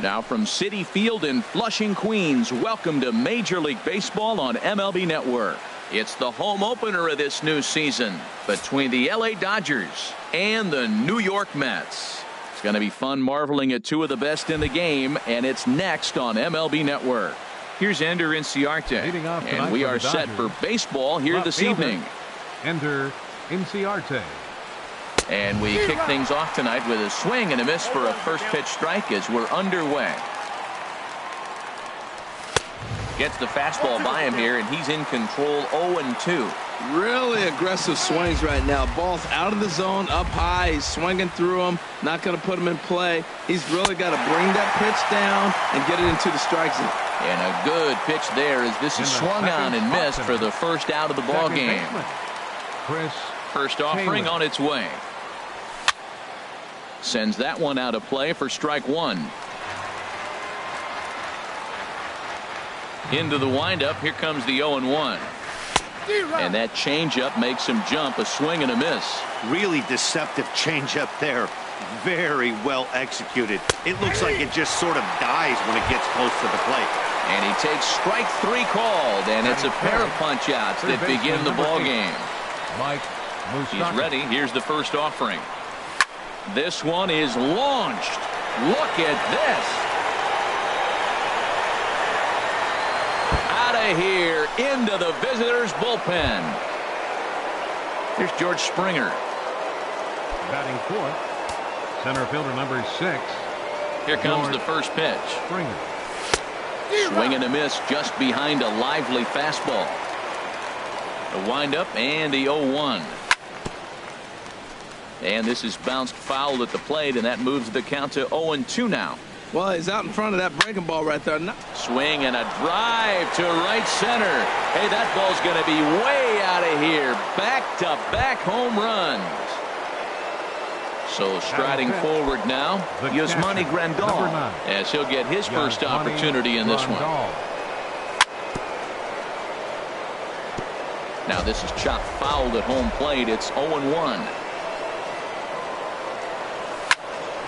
Now from Citi Field in Flushing, Queens, welcome to Major League Baseball on MLB Network. It's the home opener of this new season between the LA Dodgers and the New York Mets. It's going to be fun marveling at two of the best in the game, and it's next on MLB Network. Here's Ender Inciarte, and we are set for baseball here this evening. Ender Inciarte. And we kick things off tonight with a swing and a miss for a first pitch strike as we're underway. Gets the fastball by him here, and he's in control. 0-2. Really aggressive swings right now. Ball's out of the zone, up high. He's swinging through them, not going to put them in play. He's really got to bring that pitch down and get it into the strike zone. And a good pitch there as this is swung on and missed for the first out of the ball game. First offering on its way. Sends that one out of play for strike one. Into the windup. Here comes the 0-1. And that changeup makes him jump. A swing and a miss. Really deceptive changeup there. Very well executed. It looks like it just sort of dies when it gets close to the plate. And he takes strike three called, and it's a pair of punch outs that begin the ball game. He's ready. Here's the first offering. This one is launched. Look at this. Out of here into the visitors' bullpen. Here's George Springer. Batting fourth, center fielder number 6. Here comes the first pitch. Springer. Swing and a miss just behind a lively fastball. The windup and the 0-1. And this is bounced foul at the plate, and that moves the count to 0-2 now. Well, he's out in front of that breaking ball right there. Swing and a drive to right center. Hey, that ball's going to be way out of here. Back-to-back home runs. So striding forward now, Yasmani Grandal, as he'll get his first opportunity in this one. Now this is chopped fouled at home plate. It's 0-1.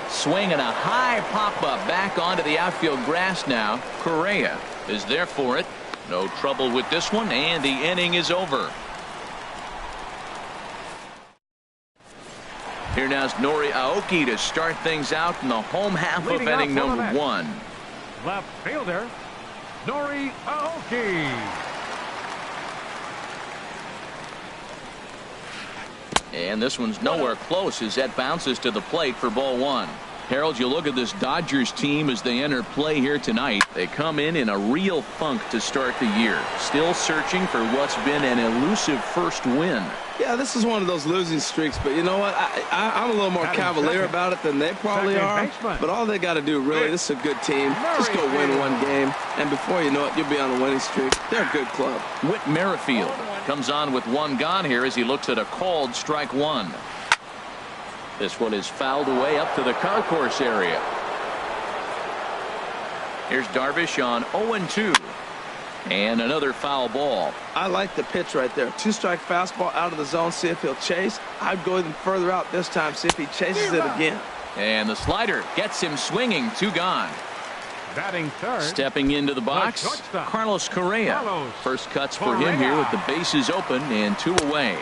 Swing and a high pop-up back onto the outfield grass now. Correa is there for it. No trouble with this one, and the inning is over. Here now is Nori Aoki to start things out in the home half of inning number 1. Left fielder, Nori Aoki. And this one's nowhere close as that bounces to the plate for ball 1. Harold, you look at this Dodgers team as they enter play here tonight. They come in a real funk to start the year. Still searching for what's been an elusive first win. Yeah, this is one of those losing streaks, but you know what? I'm a little more cavalier about it than they probably are. But all they got to do, really, this is a good team. Just go win one game, and before you know it, you'll be on a winning streak. They're a good club. Whit Merrifield comes on with one gone here as he looks at a called strike one. This one is fouled away up to the concourse area. Here's Darvish on 0-2. And another foul ball. I like the pitch right there. 2-strike fastball out of the zone. See if he'll chase. I'd go even further out this time. See if he chases it again. And the slider gets him swinging. 2 gone. Batting third. Stepping into the box, Carlos Correa. First cuts for him here with the bases open and 2 away.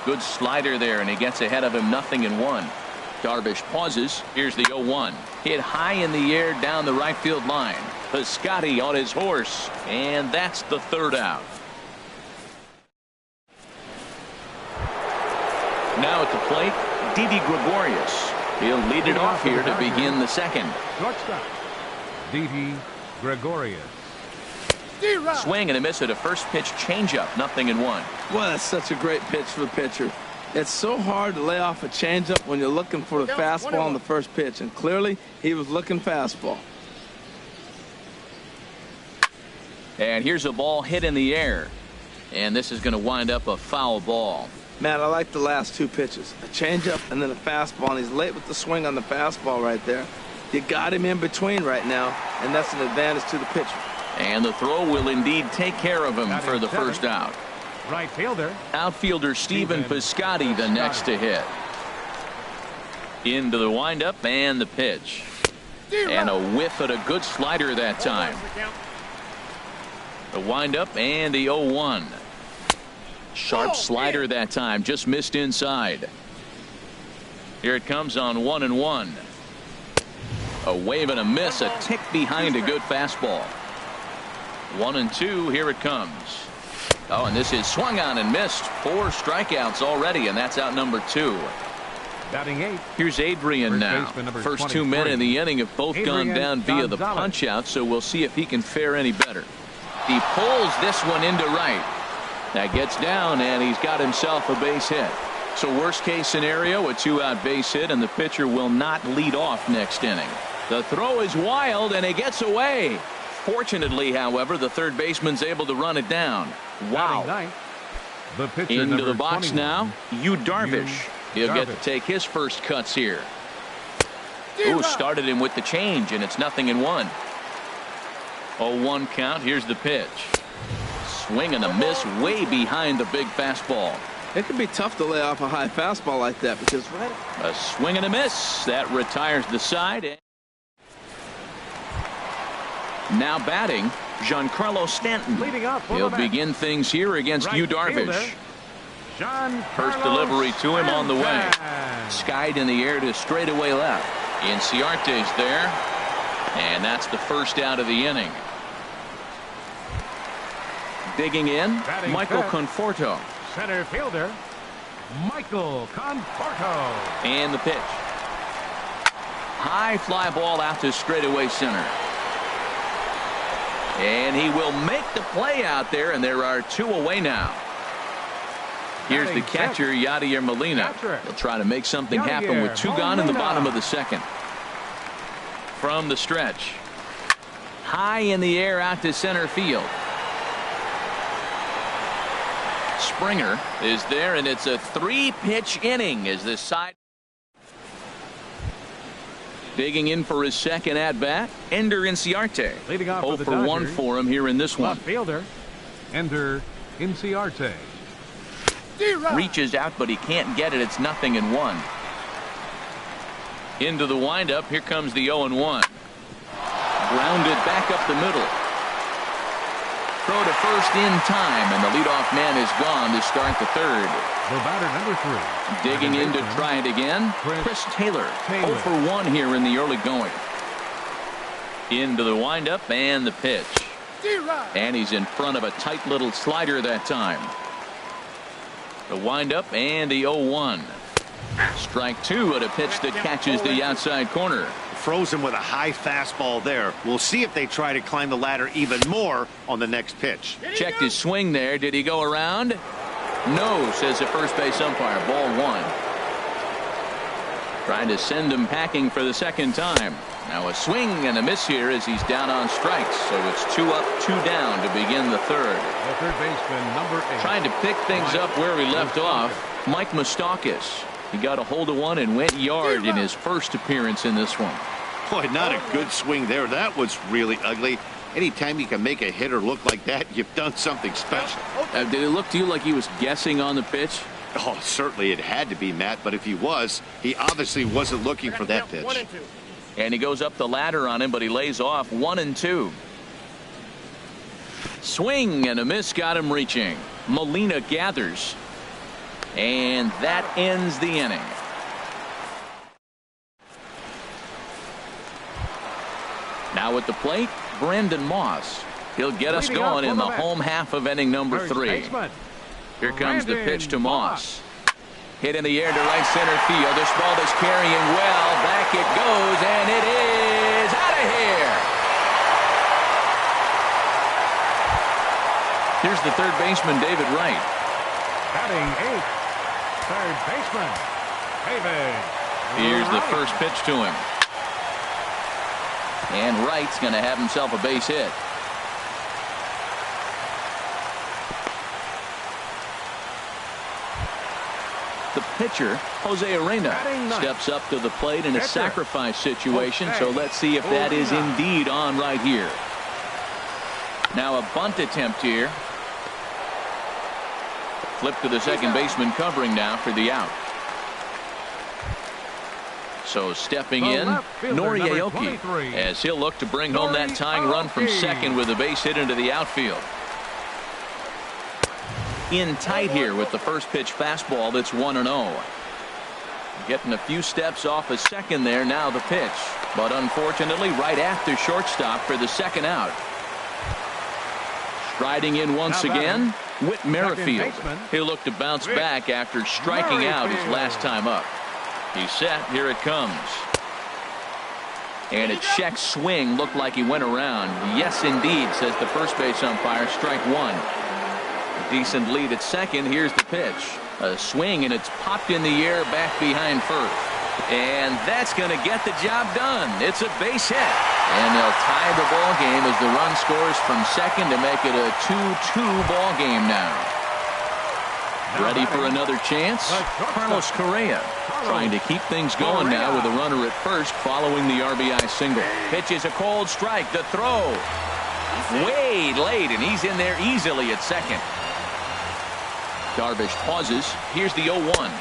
Good slider there, and he gets ahead of him. 0-1. Darvish pauses. Here's the 0-1. Hit high in the air down the right field line. Piscotty on his horse, and that's the third out. Now at the plate, Didi Gregorius. He'll lead it off here to begin the second. Shortstop, Didi Gregorius. Swing and a miss at a first pitch changeup. 0-1. Well, that's such a great pitch for the pitcher. It's so hard to lay off a changeup when you're looking for the fastball on the first pitch, and clearly he was looking fastball. And here's a ball hit in the air, and this is going to wind up a foul ball. Man, I like the last 2 pitches. A changeup and then a fastball, and he's late with the swing on the fastball right there. You got him in between right now, and that's an advantage to the pitcher. And the throw will indeed take care of him for the first out. Right fielder. Outfielder Stephen Piscotty the next to hit. Into the windup and the pitch. And a whiff at a good slider that time. The windup and the 0-1. Sharp slider that time, just missed inside. Here it comes on 1-1. A wave and a miss, a tick behind a good fastball. 1-2, here it comes. Oh, and this is swung on and missed. 4 strikeouts already, and that's out number 2. Batting 8. Here's Adrian now. First 2 men in the inning have both gone down via the punch out, so we'll see if he can fare any better. He pulls this one into right. That gets down, and he's got himself a base hit. So worst case scenario, a 2-out base hit, and the pitcher will not lead off next inning. The throw is wild, and it gets away. Fortunately, however, the third baseman's able to run it down. Wow. Into the box now, Yu Darvish. He'll get to take his first cuts here. Ooh, started him with the change, and it's 0-1. 0-1 count. Here's the pitch. Swing and a miss way behind the big fastball. It can be tough to lay off a high fastball like that because a swing and a miss. That retires the side. Now batting, Giancarlo Stanton. He'll begin things here against Yu Darvish. First delivery to him on the way. Skied in the air to straightaway left. Inciarte's there. And that's the first out of the inning. Digging in, Michael Conforto. Center fielder, Michael Conforto. And the pitch. High fly ball out to straightaway center. And he will make the play out there, and there are 2 away now. Here's the catcher, Yadier Molina. He'll try to make something happen with 2 gone in the bottom of the second. From the stretch. High in the air out to center field. Springer is there, and it's a 3-pitch inning as this side. Digging in for his second at-bat, Ender Inciarte. 0 for 1 for him here in this one. Left fielder, Ender Inciarte. Reaches out, but he can't get it. It's 0-1. Into the windup. Here comes the 0-1. Grounded back up the middle. Throw to first in time, and the leadoff man is gone to start the third. The batter number 3. Digging in to try it again, Chris Taylor. 0 for 1 here in the early going. Into the windup and the pitch. And he's in front of a tight little slider that time. The windup and the 0-1. Strike 2 at a pitch that catches the outside corner. Frozen with a high fastball there. We'll see if they try to climb the ladder even more on the next pitch. Checked his swing there. Did he go around? No, says the first base umpire. Ball 1. Trying to send him packing for the second time. Now a swing and a miss here as he's down on strikes. So it's 2 up, 2 down to begin the third. The third baseman, number 8. Trying to pick things up where we left off. Mike Moustakas. He got a hold of one and went yard in his first appearance in this one. Boy, not a good swing there. That was really ugly. Anytime you can make a hitter look like that, you've done something special. Did it look to you like he was guessing on the pitch? Oh, certainly it had to be, Matt, but if he was, he obviously wasn't looking for that pitch. And he goes up the ladder on him, but he lays off 1-2. Swing and a miss got him reaching. Molina gathers. And that ends the inning. Now at the plate, Brandon Moss. He'll get us going in the home half of inning number 3. Here comes the pitch to Moss. Hit in the air to right center field. This ball is carrying well. Back it goes, and it is out of here. Here's the third baseman, David Wright. Batting 8th, third baseman, David. Here's the first pitch to him. And Wright's going to have himself a base hit. The pitcher, Jose Arena, steps up to the plate in a sacrifice situation, so let's see if that is indeed on right here. Now a bunt attempt here. Flip to the second baseman covering now for the out. So stepping The in, left fielder, number Noriaoki, 23. as he'll look to bring home that tying run from second with a base hit into the outfield. In tight here with the first pitch fastball that's 1-0. Getting a few steps off a second there, now the pitch. But unfortunately, right after shortstop for the second out. Striding in once again, Whit Merrifield. He'll look to bounce back after striking out his last time up. He's set, here it comes. And a check swing looked like he went around. Yes, indeed, says the first base umpire. Strike one. Decent lead at second. Here's the pitch. A swing, and it's popped in the air back behind first. And that's going to get the job done. It's a base hit. And they'll tie the ball game as the run scores from second to make it a 2-2 ball game now. Ready for another chance? Carlos Correa trying to keep things going now with a runner at first following the RBI single. Pitch is a cold strike. The throw way late, and he's in there easily at second. Darvish pauses. Here's the 0-1.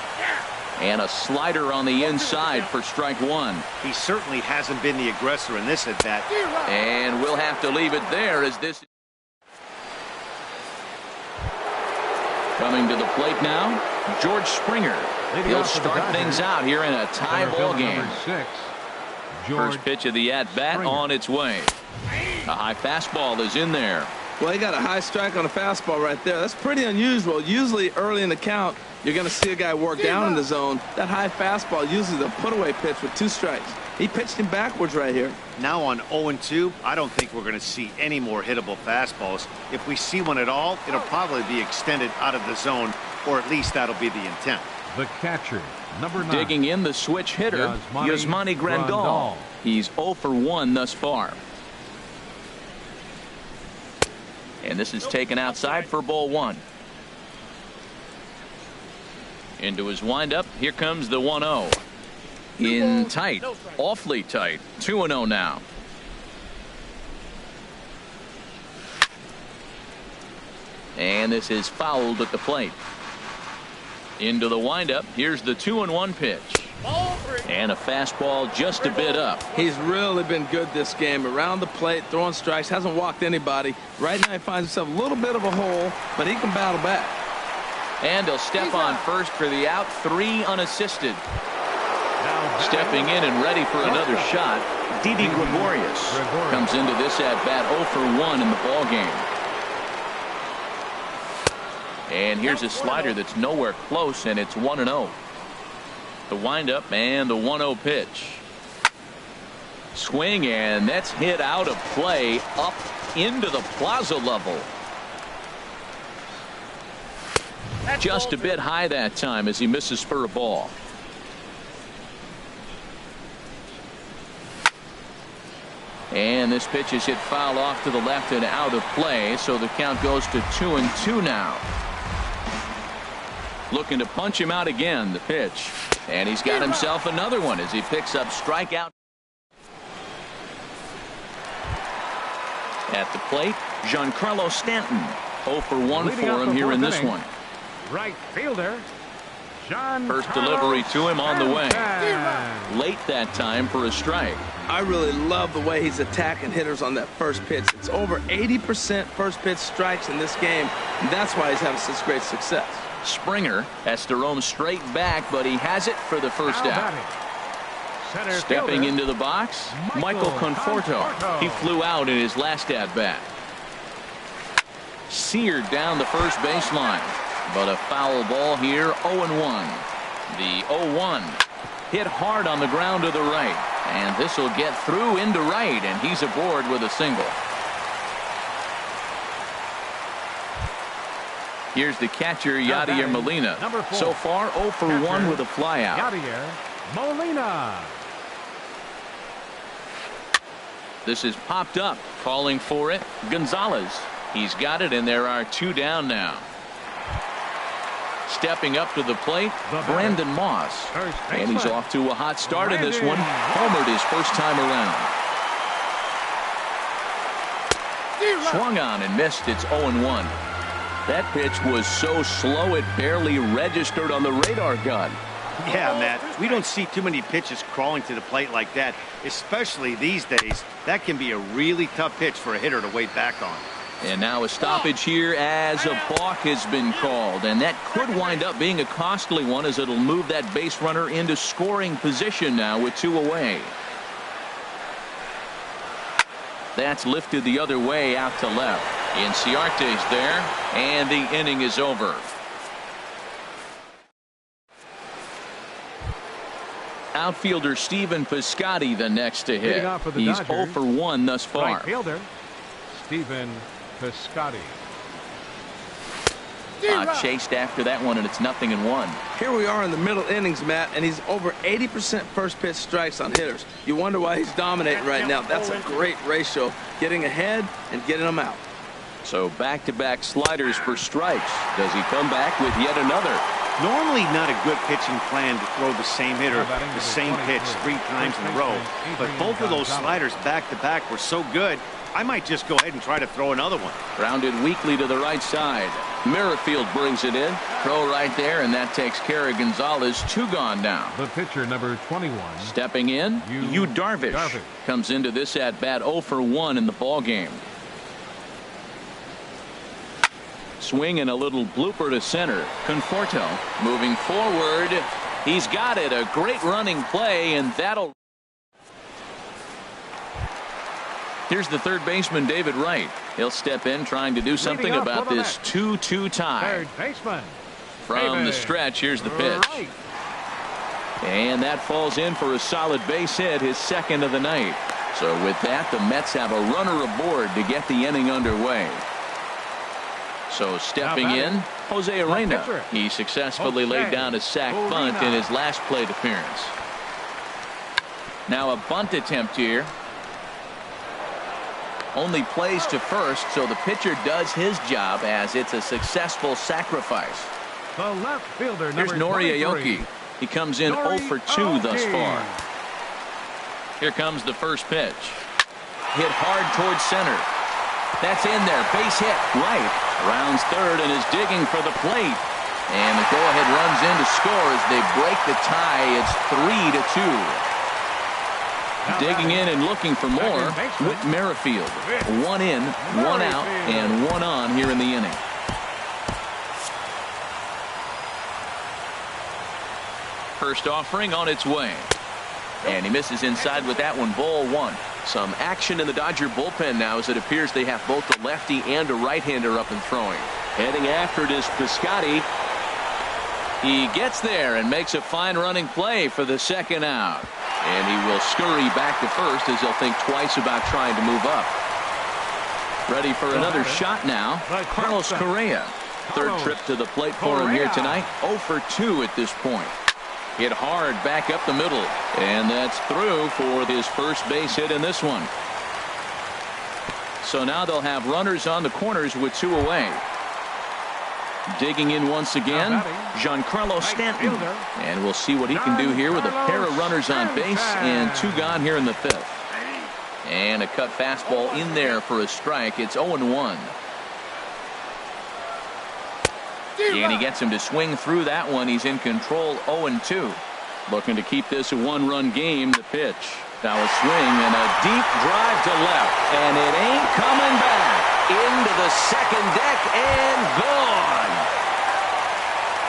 And a slider on the inside for strike one. He certainly hasn't been the aggressor in this at bat. And we'll have to leave it there as this. Coming to the plate now, George Springer. He'll start things out here in a tie ball game. First pitch of the at-bat on its way. A high fastball is in there. Well, he got a high strike on a fastball right there. That's pretty unusual. Usually early in the count, you're going to see a guy work down in the zone. That high fastball, usually the put-away pitch with 2 strikes. He pitched him backwards right here. Now on 0-2, I don't think we're going to see any more hittable fastballs. If we see one at all, it'll probably be extended out of the zone, or at least that'll be the intent. The catcher, number 9. Digging in the switch hitter, Yasmani Grandal. He's 0 for 1 thus far. And this is taken outside for ball 1. Into his windup. Here comes the 1-0. In tight. Awfully tight. 2-0 now. And this is fouled at the plate. Into the windup. Here's the 2-1 pitch. And a fastball just a bit up. He's really been good this game. Around the plate, throwing strikes, hasn't walked anybody. Right now he finds himself a little bit of a hole, but he can battle back. And he'll step on first for the out. 3 unassisted. Stepping in and ready for another shot, Didi Gregorius comes into this at-bat 0 for 1 in the ball game. And here's a slider that's nowhere close, and it's 1-0. The windup and the 1-0 pitch. Swing, and that's hit out of play up into the plaza level. Just a bit high that time as he misses for a ball. And this pitch is hit foul off to the left and out of play, so the count goes to 2-2 now. Looking to punch him out again, the pitch. And he's got himself another one as he picks up strikeout. At the plate, Giancarlo Stanton. 0 for 1 for him here in this one. Right fielder, First delivery to him on the way. Late that time for a strike. I really love the way he's attacking hitters on that first pitch. It's over 80% first pitch strikes in this game, and that's why he's having such great success. Springer has to roam straight back, but he has it for the first out. Stepping into the box, Michael Conforto. He flew out in his last at-bat. Seared down the first baseline, but a foul ball here, 0-1. The 0-1 hit hard on the ground to the right, and this will get through into right, and he's aboard with a single. Here's the catcher, Yadier Molina. So far, 0 for 1 with a flyout. Yadier Molina. This is popped up, calling for it. Gonzalez. He's got it, and there are 2 down now. Stepping up to the plate, Brandon Moss. And he's off to a hot start in this one. Homered his first time around. Swung on and missed. It's 0-1. That pitch was so slow it barely registered on the radar gun. Yeah, Matt, we don't see too many pitches crawling to the plate like that, especially these days. That can be a really tough pitch for a hitter to wait back on. And now a stoppage here as a balk has been called, and that could wind up being a costly one as it'll move that base runner into scoring position now with 2 away. That's lifted the other way out to left. Inciarte's there, and the inning is over. Outfielder Stephen Piscotty the next to hit. He's 0 for 1 thus far. Right fielder Stephen Piscotty. Chased after that one, and it's 0-1. Here we are in the middle innings, Matt, and he's over 80% first pitch strikes on hitters. You wonder why he's dominating right now. That's a great ratio, getting ahead and getting them out. So back-to-back sliders for strikes. Does he come back with yet another? Normally not a good pitching plan to throw the same hitter the same pitch 3 times in a row, but both of those sliders back-to-back were so good, I might just go ahead and try to throw another one. Grounded weakly to the right side. Merrifield brings it in. Throw right there, and that takes care of Gonzalez. 2 gone now. The pitcher, number 21. Stepping in, Yu Darvish comes into this at-bat 0 for 1 in the ball game. Swing and a little blooper to center. Conforto moving forward. He's got it. A great running play, and that'll... Here's the third baseman, David Wright. He'll step in trying to do something about this 2-2 tie. Third baseman. From the stretch, here's the pitch. Right. And that falls in for a solid base hit, his second of the night. So with that, the Mets have a runner aboard to get the inning underway. So stepping in, Jose Arena. He successfully laid down a sac bunt in his last plate appearance. Now a bunt attempt here. Only plays to first, so the pitcher does his job as it's a successful sacrifice. The left fielder, Here's Nori Aoki. He comes in 0 for 2 thus far. Here comes the first pitch. Hit hard towards center. That's in there. Base hit right. Rounds third and is digging for the plate. And the go-ahead runs in to score as they break the tie. It's 3-2. Digging in and looking for more, Whit Merrifield. 1 in, 1 out, and 1 on here in the inning. First offering on its way. And he misses inside with that one. Ball 1. Some action in the Dodger bullpen now as it appears they have both a lefty and a right-hander up and throwing. Heading after it is Piscotty. He gets there and makes a fine running play for the second out. And he will scurry back to first as he'll think twice about trying to move up. Ready for another shot now. Carlos Correa. Third trip to the plate for him here tonight. 0 for 2 at this point. Hit hard back up the middle. And that's through for his first base hit in this one. So now they'll have runners on the corners with 2 away. Digging in once again, Giancarlo Stanton. And we'll see what he can do here with a pair of runners on base and 2 gone here in the 5th. And a cut fastball in there for a strike. It's 0-1. And he gets him to swing through that one. He's in control, 0-2. Looking to keep this a 1-run game. The pitch. Now a swing and a deep drive to left. And it ain't coming back. Into the second deck and gone.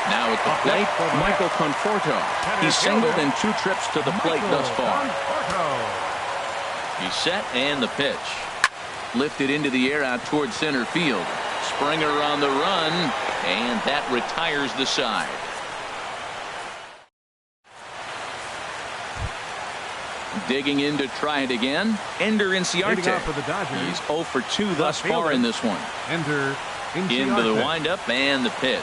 Now at the plate, Michael Conforto. He's singled in 2 trips to the plate thus far. He's set and the pitch. Lifted into the air out towards center field. Springer on the run, and that retires the side. Digging in to try it again, Ender Inciarte. He's 0 for 2 thus far in this one. Ender Into the windup and the pitch.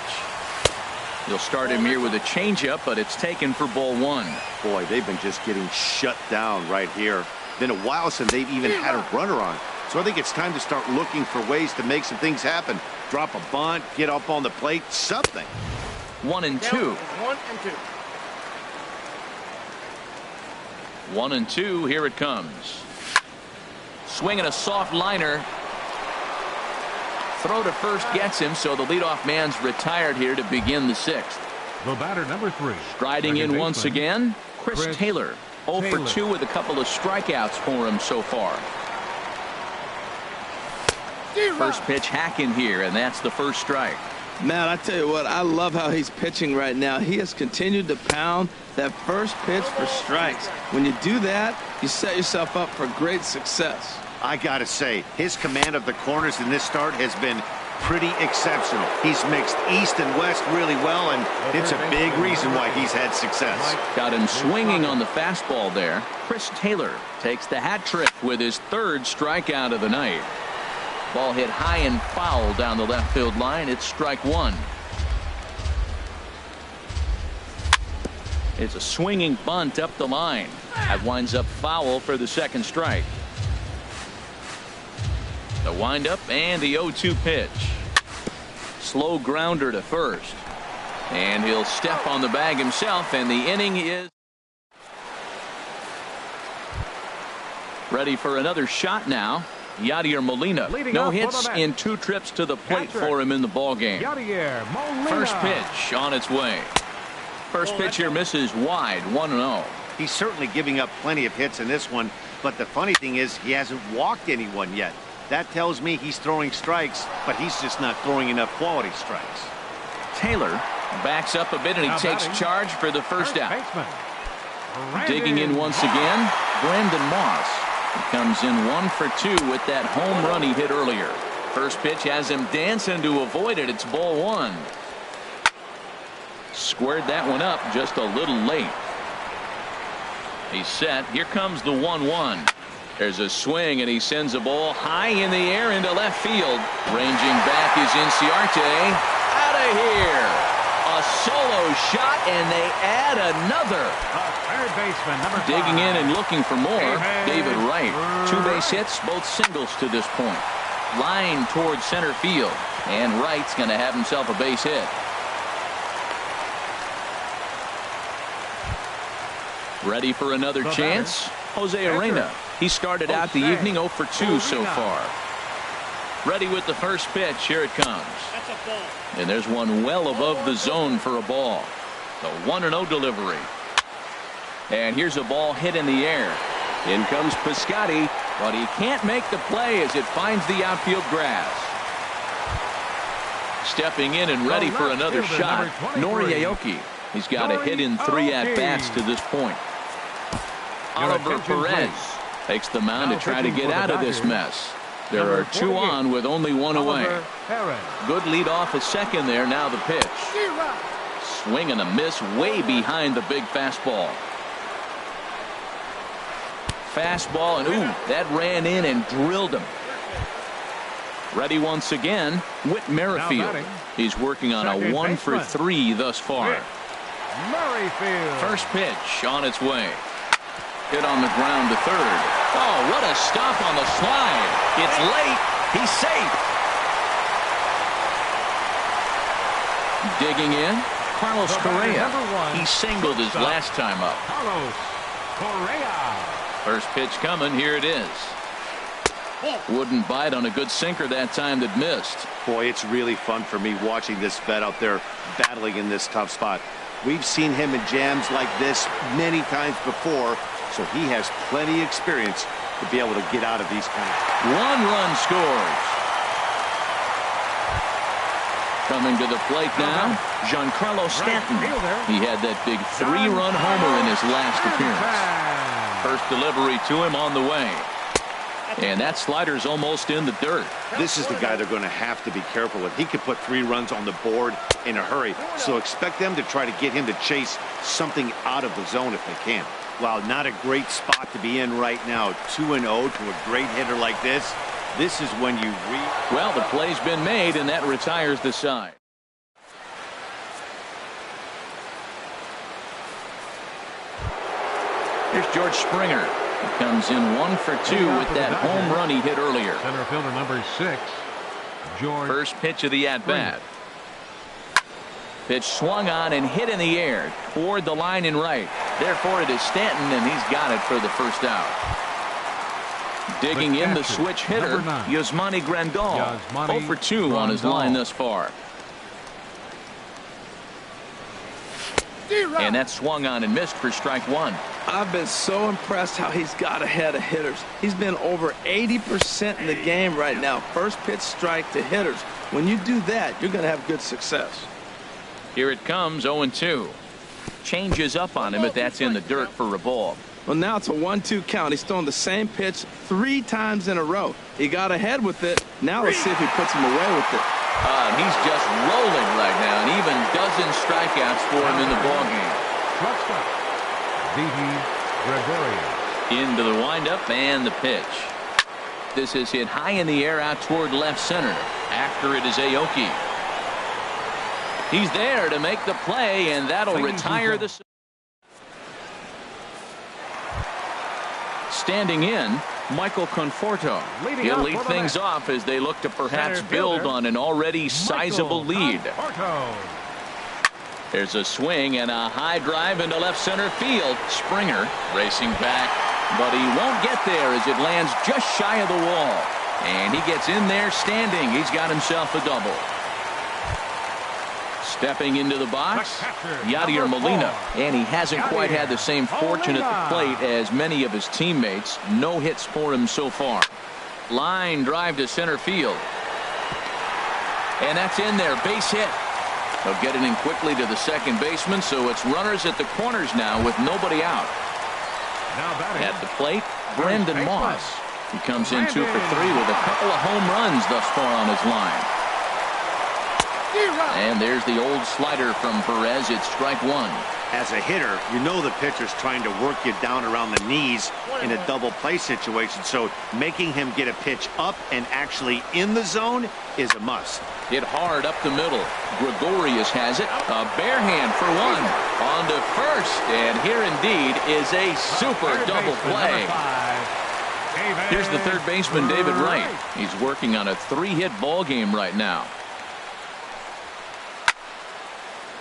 You'll start him here with a changeup, but it's taken for ball 1. Boy, they've been just getting shut down right here. Been a while since they've even had a runner on. So I think it's time to start looking for ways to make some things happen. Drop a bunt, get up on the plate, something. 1-2. 1-2. Here it comes. Swinging a soft liner. Throw to first gets him, so the leadoff man's retired here to begin the 6th. The batter, number 3. Striding in once again, Chris Taylor. 0 for Taylor. 2 with a couple of strikeouts for him so far. First pitch hacking here, and that's the first strike. Man, I tell you what, I love how he's pitching right now. He has continued to pound that first pitch for strikes. When you do that, you set yourself up for great success. I got to say, his command of the corners in this start has been pretty exceptional. He's mixed east and west really well, and it's a big reason why he's had success. Got him swinging on the fastball there. Chris Taylor takes the hat trick with his third strikeout of the night. Ball hit high and foul down the left field line. It's strike one. It's a swinging bunt up the line. That winds up foul for the second strike. The windup and the 0-2 pitch. Slow grounder to first. And he'll step on the bag himself, and the inning is ready for another shot now. Yadier Molina. No hits in 2 trips to the plate for him in the ballgame. First pitch on its way. First pitch here misses wide, 1-0. He's certainly giving up plenty of hits in this one, but the funny thing is he hasn't walked anyone yet. That tells me he's throwing strikes, but he's just not throwing enough quality strikes. Taylor backs up a bit, and he takes charge for the first out. Digging in once again, Brandon Moss. He comes in 1 for 2 with that home run he hit earlier. First pitch has him dancing to avoid it. It's ball 1. Squared that one up just a little late. He's set. Here comes the 1-1. There's a swing, and he sends a ball high in the air into left field. Ranging back is Inciarte. Out of here. A solo shot, and they add another. Third baseman, number 5. Digging in and looking for more. David Wright. 2 base hits, both singles to this point. Line towards center field, and Wright's going to have himself a base hit. Ready for another chance? Jose Arena. He started out the evening 0 for 2 so far. Ready with the first pitch. Here it comes. And there's one well above the zone for a ball. The 1-0 delivery. And here's a ball hit in the air. In comes Piscotty, but he can't make the play as it finds the outfield grass. Stepping in and ready for another shot, Noriaoki. He's got a hit in 3 at-bats to this point. Oliver Perez takes the mound to try to get out of this mess. There are 2 on with only 1 away. Good lead off at second there. Now the pitch. Swing and a miss way behind the big fastball. Fastball, and ooh, that ran in and drilled him. Ready once again, Whit Merrifield. He's working on a 1 for 3 thus far. First pitch on its way. Hit on the ground to third. Oh, what a stop on the slide. It's late. He's safe. Digging in, Carlos Correa. He singled his last time up. Carlos Correa. First pitch coming. Here it is. Wouldn't bite on a good sinker that time that missed. Boy, it's really fun for me watching this vet out there battling in this tough spot. We've seen him in jams like this many times before, so he has plenty of experience to be able to get out of these kinds. 1 run scores. Coming to the plate now, Giancarlo Stanton. He had that big 3-run homer in his last appearance. First delivery to him on the way. And that slider's almost in the dirt. This is the guy they're going to have to be careful with. He could put 3 runs on the board in a hurry, so expect them to try to get him to chase something out of the zone if they can. Wow, not a great spot to be in right now. 2-0 to a great hitter like this. This is when you Well, the play's been made, and that retires the side. Here's George Springer. He comes in 1 for 2 with that home run he hit earlier. Center fielder number 6, George. First pitch of the at-bat. Pitch swung on and hit in the air toward the line and right. Therefore, it is Stanton, and he's got it for the first out. Digging in the switch hitter, Yasmani Grandal. 0 for 2 on his line thus far. And that swung on and missed for strike one. I've been so impressed how he's got ahead of hitters. He's been over 80% in the game right now. First pitch strike to hitters. When you do that, you're going to have good success. Here it comes, 0-2. Changes up on him, but that's in the dirt for a ball. Well, now it's a 1-2 count. He's throwing the same pitch 3 times in a row. He got ahead with it. Now let's see if he puts him away with it. He's just rolling right now, and even dozen strikeouts for him in the ballgame. Shortstop, Gregorius. Into the windup and the pitch. This is hit high in the air out toward left center. After it is Aoki. He's there to make the play, and that'll retire the. Standing in, Michael Conforto. He'll lead things off as they look to perhaps build on an already sizable lead. There's a swing and a high drive into left center field. Springer racing back, but he won't get there as it lands just shy of the wall. And he gets in there standing. He's got himself a double. Stepping into the box, Yadier Molina, and he hasn't quite had the same fortune at the plate as many of his teammates. No hits for him so far. Line drive to center field. And that's in there, base hit. They'll get it in quickly to the second baseman, so it's runners at the corners now with nobody out. At the plate, Brandon Moss. He comes in 2 for 3 with a couple of home runs thus far on his line. And there's the old slider from Perez. It's strike one. As a hitter, you know the pitcher's trying to work you down around the knees in a double play situation. So making him get a pitch up and actually in the zone is a must. Hit hard up the middle. Gregorius has it. A bare hand for one. On to first. And here indeed is a super double play. Here's the third baseman, David Wright. He's working on a 3-hit ball game right now.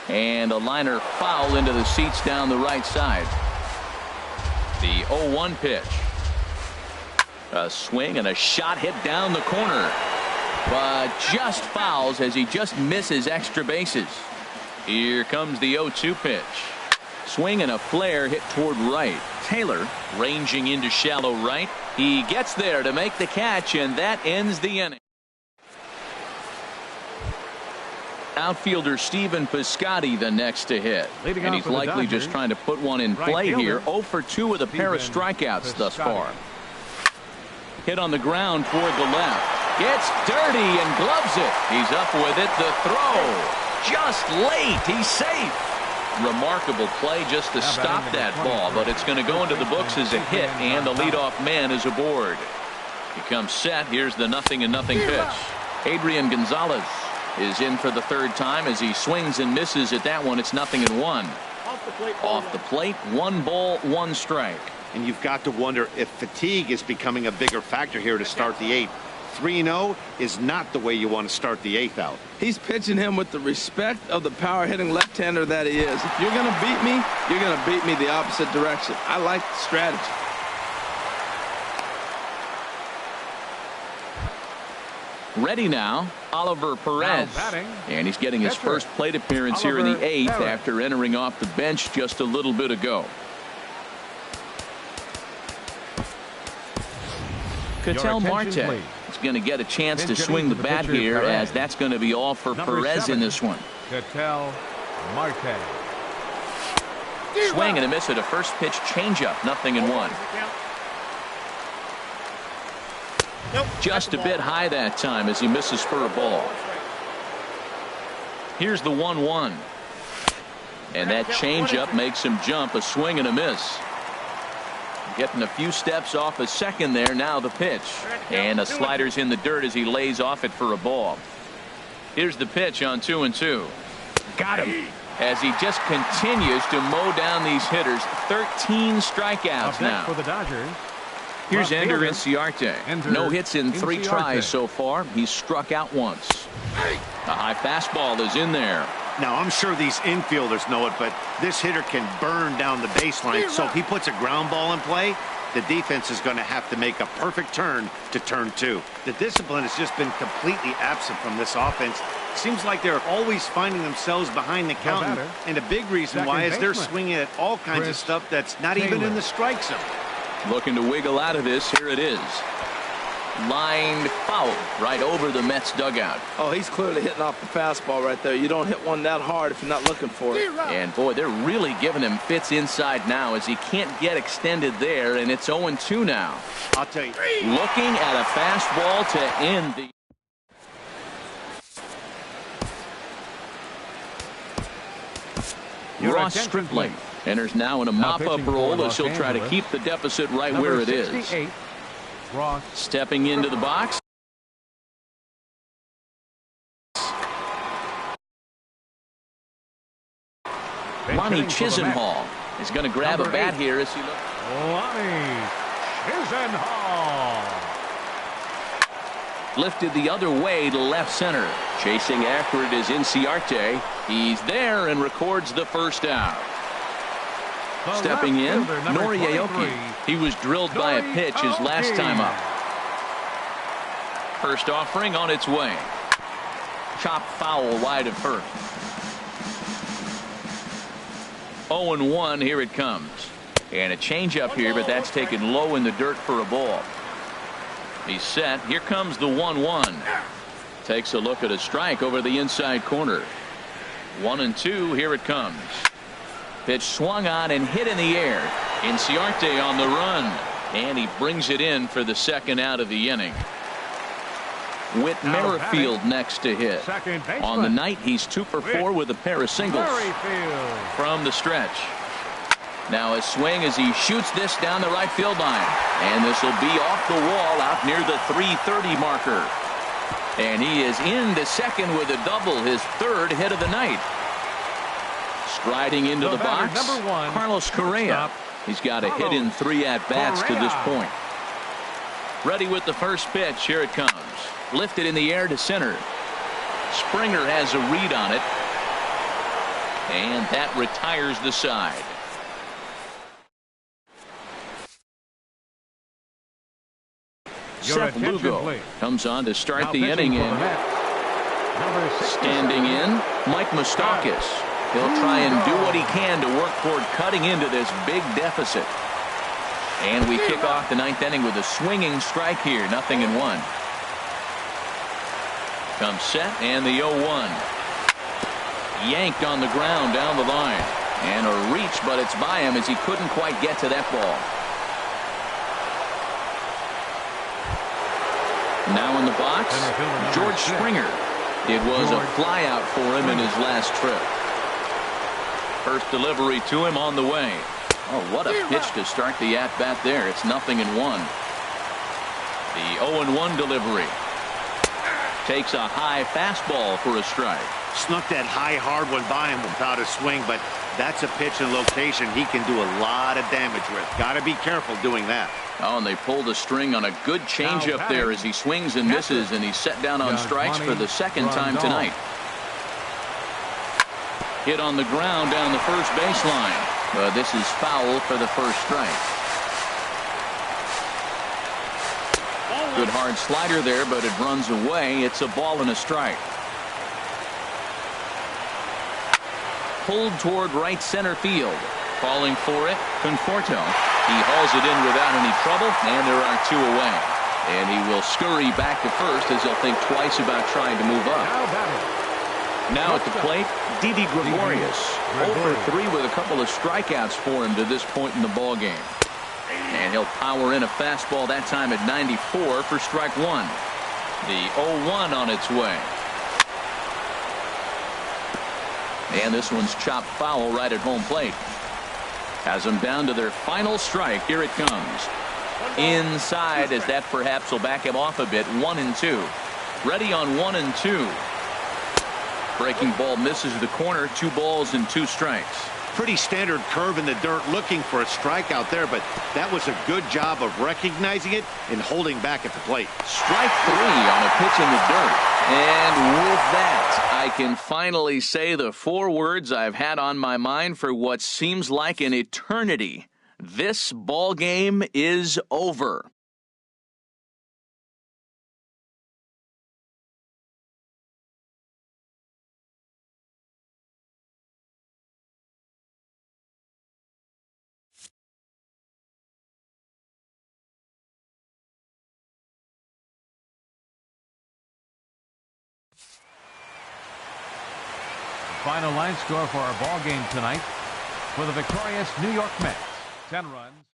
And a liner foul into the seats down the right side. The 0-1 pitch. A swing and a shot hit down the corner. But just fouls as he just misses extra bases. Here comes the 0-2 pitch. Swing and a flare hit toward right. Taylor ranging into shallow right. He gets there to make the catch, and that ends the inning. Outfielder Steven Piscotty the next to hit. And he's likely just trying to put one in play here. 0 for 2 with a pair of strikeouts thus far. Hit on the ground toward the left. Gets dirty and gloves it. He's up with it. The throw. Just late. He's safe. Remarkable play just to stop that ball, but it's going to go into the books as a hit, and the leadoff man is aboard. He comes set. Here's the 0-0 pitch. Adrian Gonzalez is in for the third time as he swings and misses at that one. It's 0-1. Off the plate, 1 ball, 1 strike. And you've got to wonder if fatigue is becoming a bigger factor here to start the 8th. 3-0 is not the way you want to start the 8th out. He's pitching him with the respect of the power-hitting left-hander that he is. If you're going to beat me, you're going to beat me the opposite direction. I like the strategy. Ready now, Oliver Perez. And he's getting his first plate appearance here in the 8th after entering off the bench just a little bit ago. Ketel Marte is going to get a chance to swing the bat here, as that's going to be all for Perez in this one. Ketel Marte. Swing and a miss at a first pitch changeup. 0-1. Just a bit high that time as he misses for a ball. Here's the 1-1. And that changeup makes him jump. A swing and a miss. Getting a few steps off a second there. Now the pitch. And the slider's in the dirt as he lays off it for a ball. Here's the pitch on 2-2. Got him. As he just continues to mow down these hitters. 13 strikeouts now. For the Dodgers. Here's Ender Inciarte. No hits in 3 tries so far. He's struck out once. A high fastball is in there. Now, I'm sure these infielders know it, but this hitter can burn down the baseline. So if he puts a ground ball in play, the defense is going to have to make a perfect turn to turn 2. The discipline has just been completely absent from this offense. Seems like they're always finding themselves behind the count, and a big reason why is they're swinging at all kinds of stuff that's not even in the strike zone. Looking to wiggle out of this. Here it is. Lined foul right over the Mets dugout. Oh, he's clearly hitting off the fastball right there. You don't hit one that hard if you're not looking for it. And boy, they're really giving him fits inside now as he can't get extended there, and it's 0-2 now. I'll tell you. Looking at a fastball to end the... Ross Stripling enters now in a mop-up role as he'll try to keep the deficit right where it is. Stepping into the box. Lonnie Chisenhall is going to grab a bat here as he looks. Lonnie Chisenhall. Lifted the other way to left center. Chasing after it is Inciarte. He's there and records the first out. Stepping in, Noriaoki. He was drilled by a pitch his last time up. First offering on its way. Chop foul wide of first. 0-1, here it comes. And a changeup here, but that's taken low in the dirt for a ball. He's set. Here comes the 1-1. Takes a look at a strike over the inside corner. 1-2, here it comes. Pitch swung on and hit in the air. Inciarte on the run. And he brings it in for the second out of the inning. Whit Merrifield next to hit. On the night, he's 2 for 4 with a pair of singles. From the stretch. Now a swing as he shoots this down the right field line. And this will be off the wall out near the 330 marker. And he is into second with a double, his third hit of the night. Striding into the box, Carlos Correa. He's got a hit in 3 at-bats to this point. Ready with the first pitch. Here it comes. Lifted in the air to center. Springer has a read on it. And that retires the side. Seth Lugo comes on to start the inning in. Standing in, Mike Moustakas. He'll try and do what he can to work toward cutting into this big deficit. And we kick off the 9th inning with a swinging strike here. 0-1. Comes set and the 0-1. Yanked on the ground down the line. And a reach, but it's by him as he couldn't quite get to that ball. Now in the box, George Springer. It was a flyout for him in his last trip. First delivery to him on the way. Oh, what a pitch to start the at-bat there. It's 0-1. The 0-1 delivery. Takes a high fastball for a strike. Snuck that high hard one by him without a swing, but that's a pitch and location he can do a lot of damage with. Got to be careful doing that. Oh, and they pulled the string on a good changeup there as he swings and misses, and he's set down on strikes for the second time tonight. Hit on the ground down the first baseline. This is foul for the first strike. Good hard slider there, but it runs away. It's a ball and a strike. Pulled toward right center field. Falling for it, Conforto. He hauls it in without any trouble, and there are 2 away. And he will scurry back to first as he'll think twice about trying to move up. Now at the plate, Didi Gregorius. 0 for 3 with a couple of strikeouts for him to this point in the ballgame. And he'll power in a fastball that time at 94 for strike 1. The 0-1 on its way. And this one's chopped foul right at home plate. Has them down to their final strike. Here it comes. Inside as that perhaps will back him off a bit. 1-2. Ready on 1-2. Breaking ball misses the corner. 2 balls and 2 strikes. Pretty standard curve in the dirt, looking for a strikeout there, but that was a good job of recognizing it and holding back at the plate. Strike 3 on a pitch in the dirt. And with that, I can finally say the 4 words I've had on my mind for what seems like an eternity. This ball game is over. Final line score for our ball game tonight for the victorious New York Mets. 10 runs.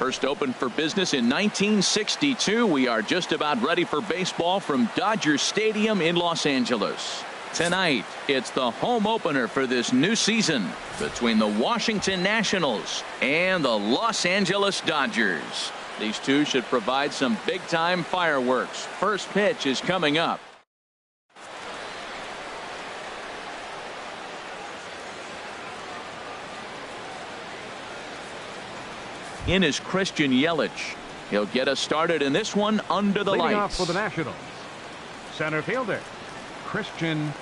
First opened for business in 1962. We are just about ready for baseball from Dodger Stadium in Los Angeles. Tonight, it's the home opener for this new season between the Washington Nationals and the Los Angeles Dodgers. These two should provide some big-time fireworks. First pitch is coming up. In is Christian Yelich. He'll get us started in this one under the Leading lights. off for the Nationals, center fielder Christian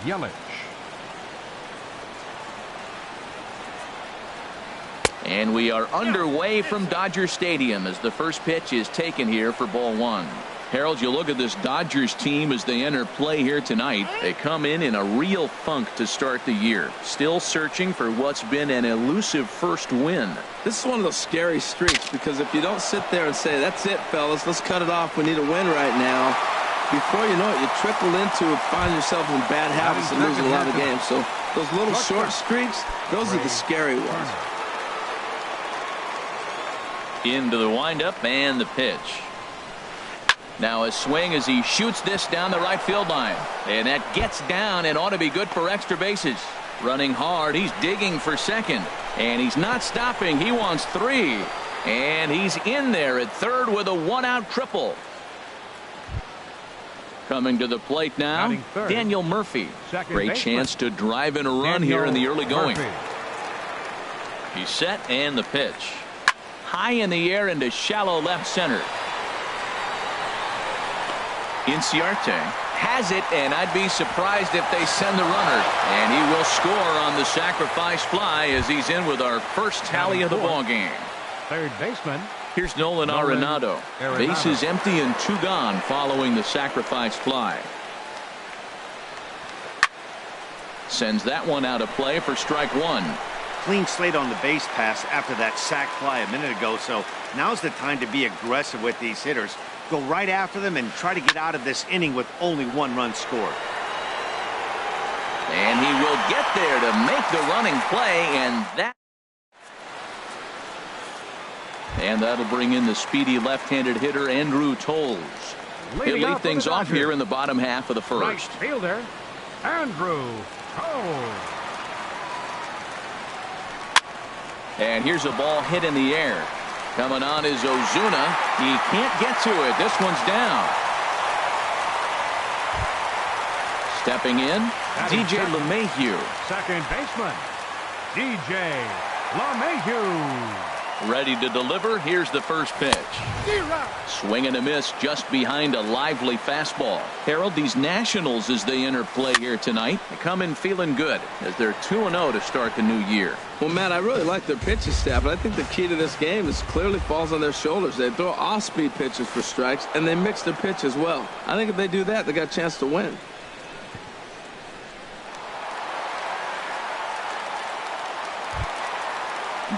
Yelich. And we are underway from Dodger Stadium as the first pitch is taken here for ball one. Harold, you look at this Dodgers team as they enter play here tonight. They come in a real funk to start the year. Still searching for what's been an elusive first win. This is one of those scary streaks because if you don't sit there and say, that's it, fellas, let's cut it off, we need a win right now, before you know it, you trickle into it, find yourself in bad habits and lose a lot of games. So those little short streaks, those are the scary ones. Into the windup and the pitch. Now a swing as he shoots this down the right field line. And that gets down and ought to be good for extra bases. Running hard, he's digging for second. And he's not stopping, he wants three. And he's in there at third with a one-out triple. Coming to the plate now, Daniel Murphy. Great chance to drive in a run here in the early going. He's set and the pitch. High in the air into shallow left center. Inciarte has it, and I'd be surprised if they send the runner. And he will score on the sacrifice fly as he's in with our first tally of the ball game. Third baseman. Here's Nolan Arenado. Bases empty and two gone following the sacrifice fly. Sends that one out of play for strike one. Clean slate on the base pass after that sac fly a minute ago, so now's the time to be aggressive with these hitters. Go right after them and try to get out of this inning with only one run scored. And he will get there to make the running play, and that'll bring in the speedy left-handed hitter Andrew Toles. He'll lead things off here in the bottom half of the first. Right fielder Andrew Toles. And here's a ball hit in the air. Coming on is Ozuna. He can't get to it. This one's down. Stepping in, DJ LeMahieu. Second baseman, DJ LeMahieu. Ready to deliver. Here's the first pitch. Swing and a miss just behind a lively fastball. Harold, these Nationals, as they enter play here tonight, they come in feeling good as they're 2-0 to start the new year. Well, Matt, I really like their pitching staff, but I think the key to this game is clearly falls on their shoulders. They throw off-speed pitches for strikes, and they mix their pitch as well. I think if they do that, they got a chance to win.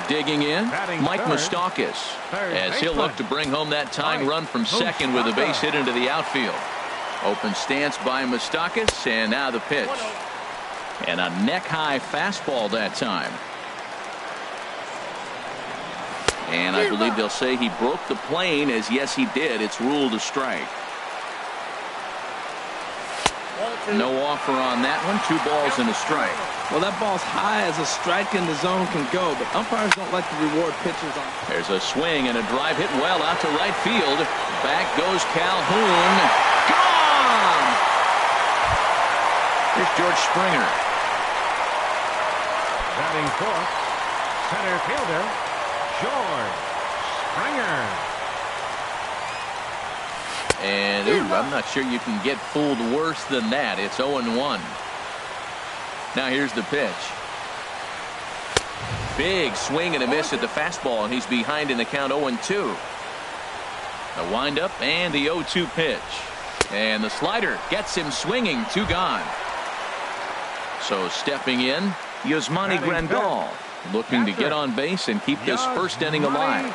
Digging in, Mike Moustakas, as he'll look to bring home that tying run from second with a base hit into the outfield. Open stance by Moustakas, and now the pitch. And a neck-high fastball that time. And I believe they'll say he broke the plane, as yes he did. It's ruled a strike. No offer on that one. 2 balls and a strike. Well, that ball's high as a strike in the zone can go, but umpires don't like to reward pitchers on. There's a swing and a drive hit well out to right field. Back goes Calhoun. Gone! Here's George Springer. Batting fourth, center fielder George Springer. And I'm not sure you can get fooled worse than that. It's 0-1. Now here's the pitch. Big swing and a miss at the fastball, and he's behind in the count 0-2. The windup and the 0-2 pitch. And the slider gets him swinging. 2 gone. So stepping in, Yasmani Grandal, looking to get on base and keep this first inning alive.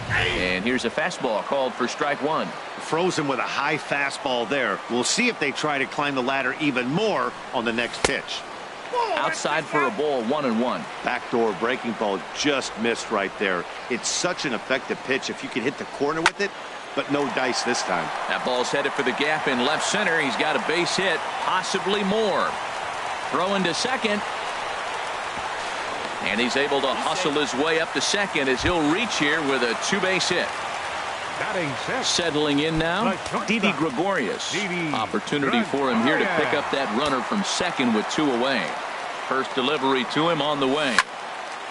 And here's a fastball called for strike one. Frozen with a high fastball there. We'll see if they try to climb the ladder even more on the next pitch. Outside for a ball, 1-1. Backdoor breaking ball just missed right there. It's such an effective pitch if you can hit the corner with it, but no dice this time. That ball's headed for the gap in left center. He's got a base hit, possibly more. Throwing to second. And he's able to hustle his way up to second as he'll reach here with a two-base hit. Settling in now, Didi Gregorius. Opportunity for him here to pick up that runner from second with two away. First delivery to him on the way.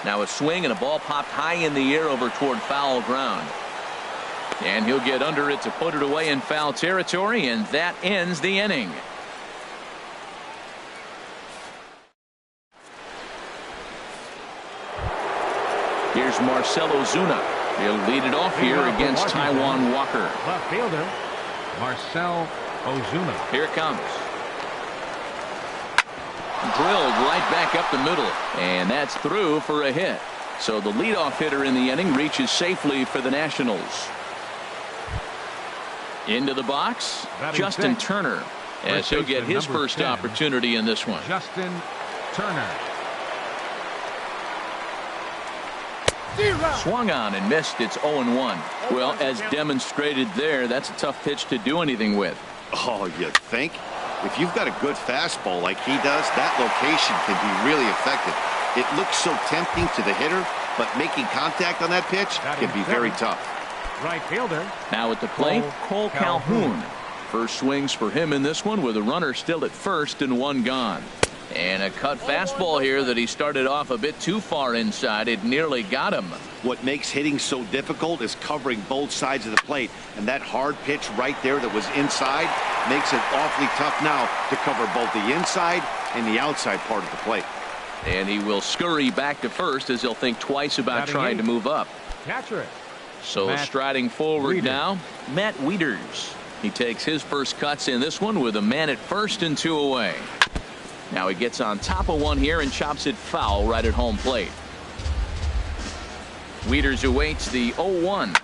Now a swing and a ball popped high in the air over toward foul ground. And he'll get under it to put it away in foul territory, and that ends the inning. Here's Marcell Ozuna. He'll lead it off here against Taijuan Walker. Left fielder, Marcell Ozuna. Here it comes. Drilled right back up the middle, and that's through for a hit. So the leadoff hitter in the inning reaches safely for the Nationals. Into the box, Justin Turner, as he'll get his first opportunity in this one. Justin Turner. Swung on and missed. It's 0-1. Well, as demonstrated there, that's a tough pitch to do anything with. Oh, you think? If you've got a good fastball like he does, that location can be really effective. It looks so tempting to the hitter, but making contact on that pitch can be very tough. Right fielder. Now at the plate, Cole Calhoun. First swings for him in this one with a runner still at first and one gone. And a cut fastball here that he started off a bit too far inside. It nearly got him. What makes hitting so difficult is covering both sides of the plate. And that hard pitch right there that was inside makes it awfully tough now to cover both the inside and the outside part of the plate. And he will scurry back to first as he'll think twice about trying to move up. Catcher. So Matt striding forward Wieters. now, Matt Wieters. He takes his first cuts in this one with a man at first and two away. Now he gets on top of one here and chops it foul right at home plate. Wieters awaits the 0-1.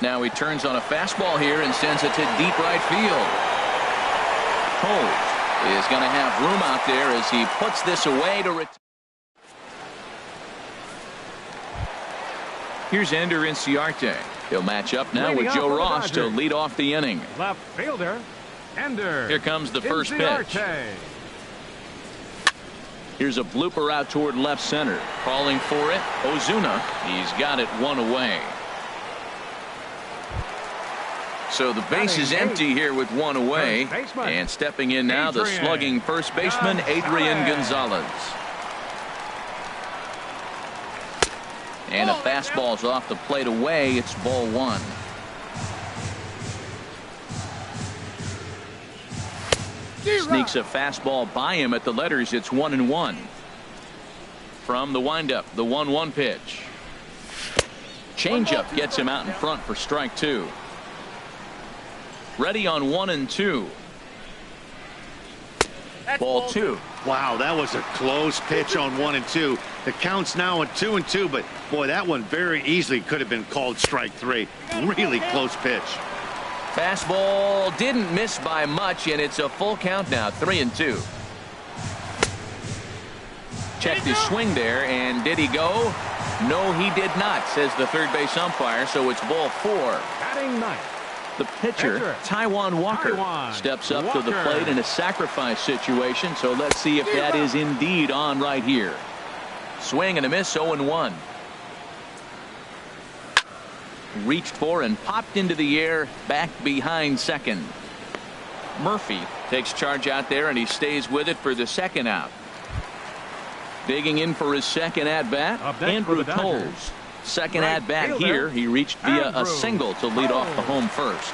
Now he turns on a fastball here and sends it to deep right field. Cole is going to have room out there as he puts this away to retire. Here's Ender Inciarte. He'll match up now with Joe Ross to lead off the inning. Left fielder, Ender. Here comes the first pitch. Inciarte. Here's a blooper out toward left center. Calling for it, Ozuna. He's got it one away. So the base is empty here with one away. And stepping in now, the slugging first baseman, Adrian Gonzalez. And a fastball's off the plate away. It's ball one. Sneaks a fastball by him at the letters. It's 1-1. From the windup, the 1-1 pitch. Changeup gets him out in front for strike two. Ready on 1-2. Ball two. Wow, that was a close pitch on 1-2. The count's now at 2-2, but boy, that one very easily could have been called strike three. Really close pitch. Fastball didn't miss by much, and it's a full count now, 3-2. Checked his swing there, and did he go? No, he did not, says the third base umpire, so it's ball four. Batting ninth. The pitcher, Taijuan Walker, steps up to the plate in a sacrifice situation, so let's see if that is indeed on right here. Swing and a miss, 0-1. Reached for and popped into the air back behind second. Murphy takes charge out there, and he stays with it for the second out. Digging in for his second at bat, Andrew Toles. Second at bat here, he reached via a single to lead off the home first.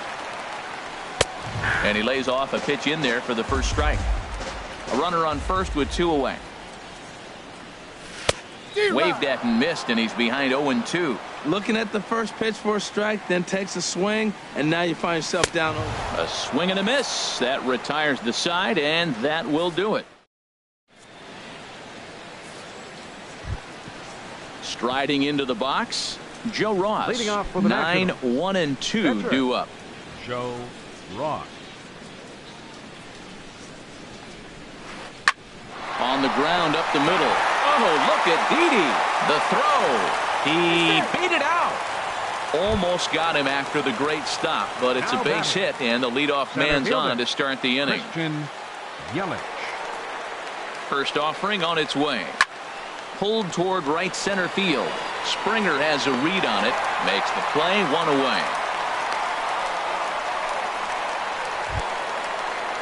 And he lays off a pitch in there for the first strike. A runner on first with two away. Waved at and missed, and he's behind 0-2. Looking at the first pitch for a strike, then takes a swing, and now you find yourself down. A swing and a miss. That retires the side, and that will do it. Striding into the box, Joe Ross. Leading off for the 9-1-2 due up. Joe Ross. On on the ground up the middle. Oh, look at Didi. The throw. He beat it out. Almost got him after the great stop, but it's a base hit, and the leadoff man's on to start the inning. First offering on its way. Pulled toward right center field. Springer has a read on it. Makes the play, one away.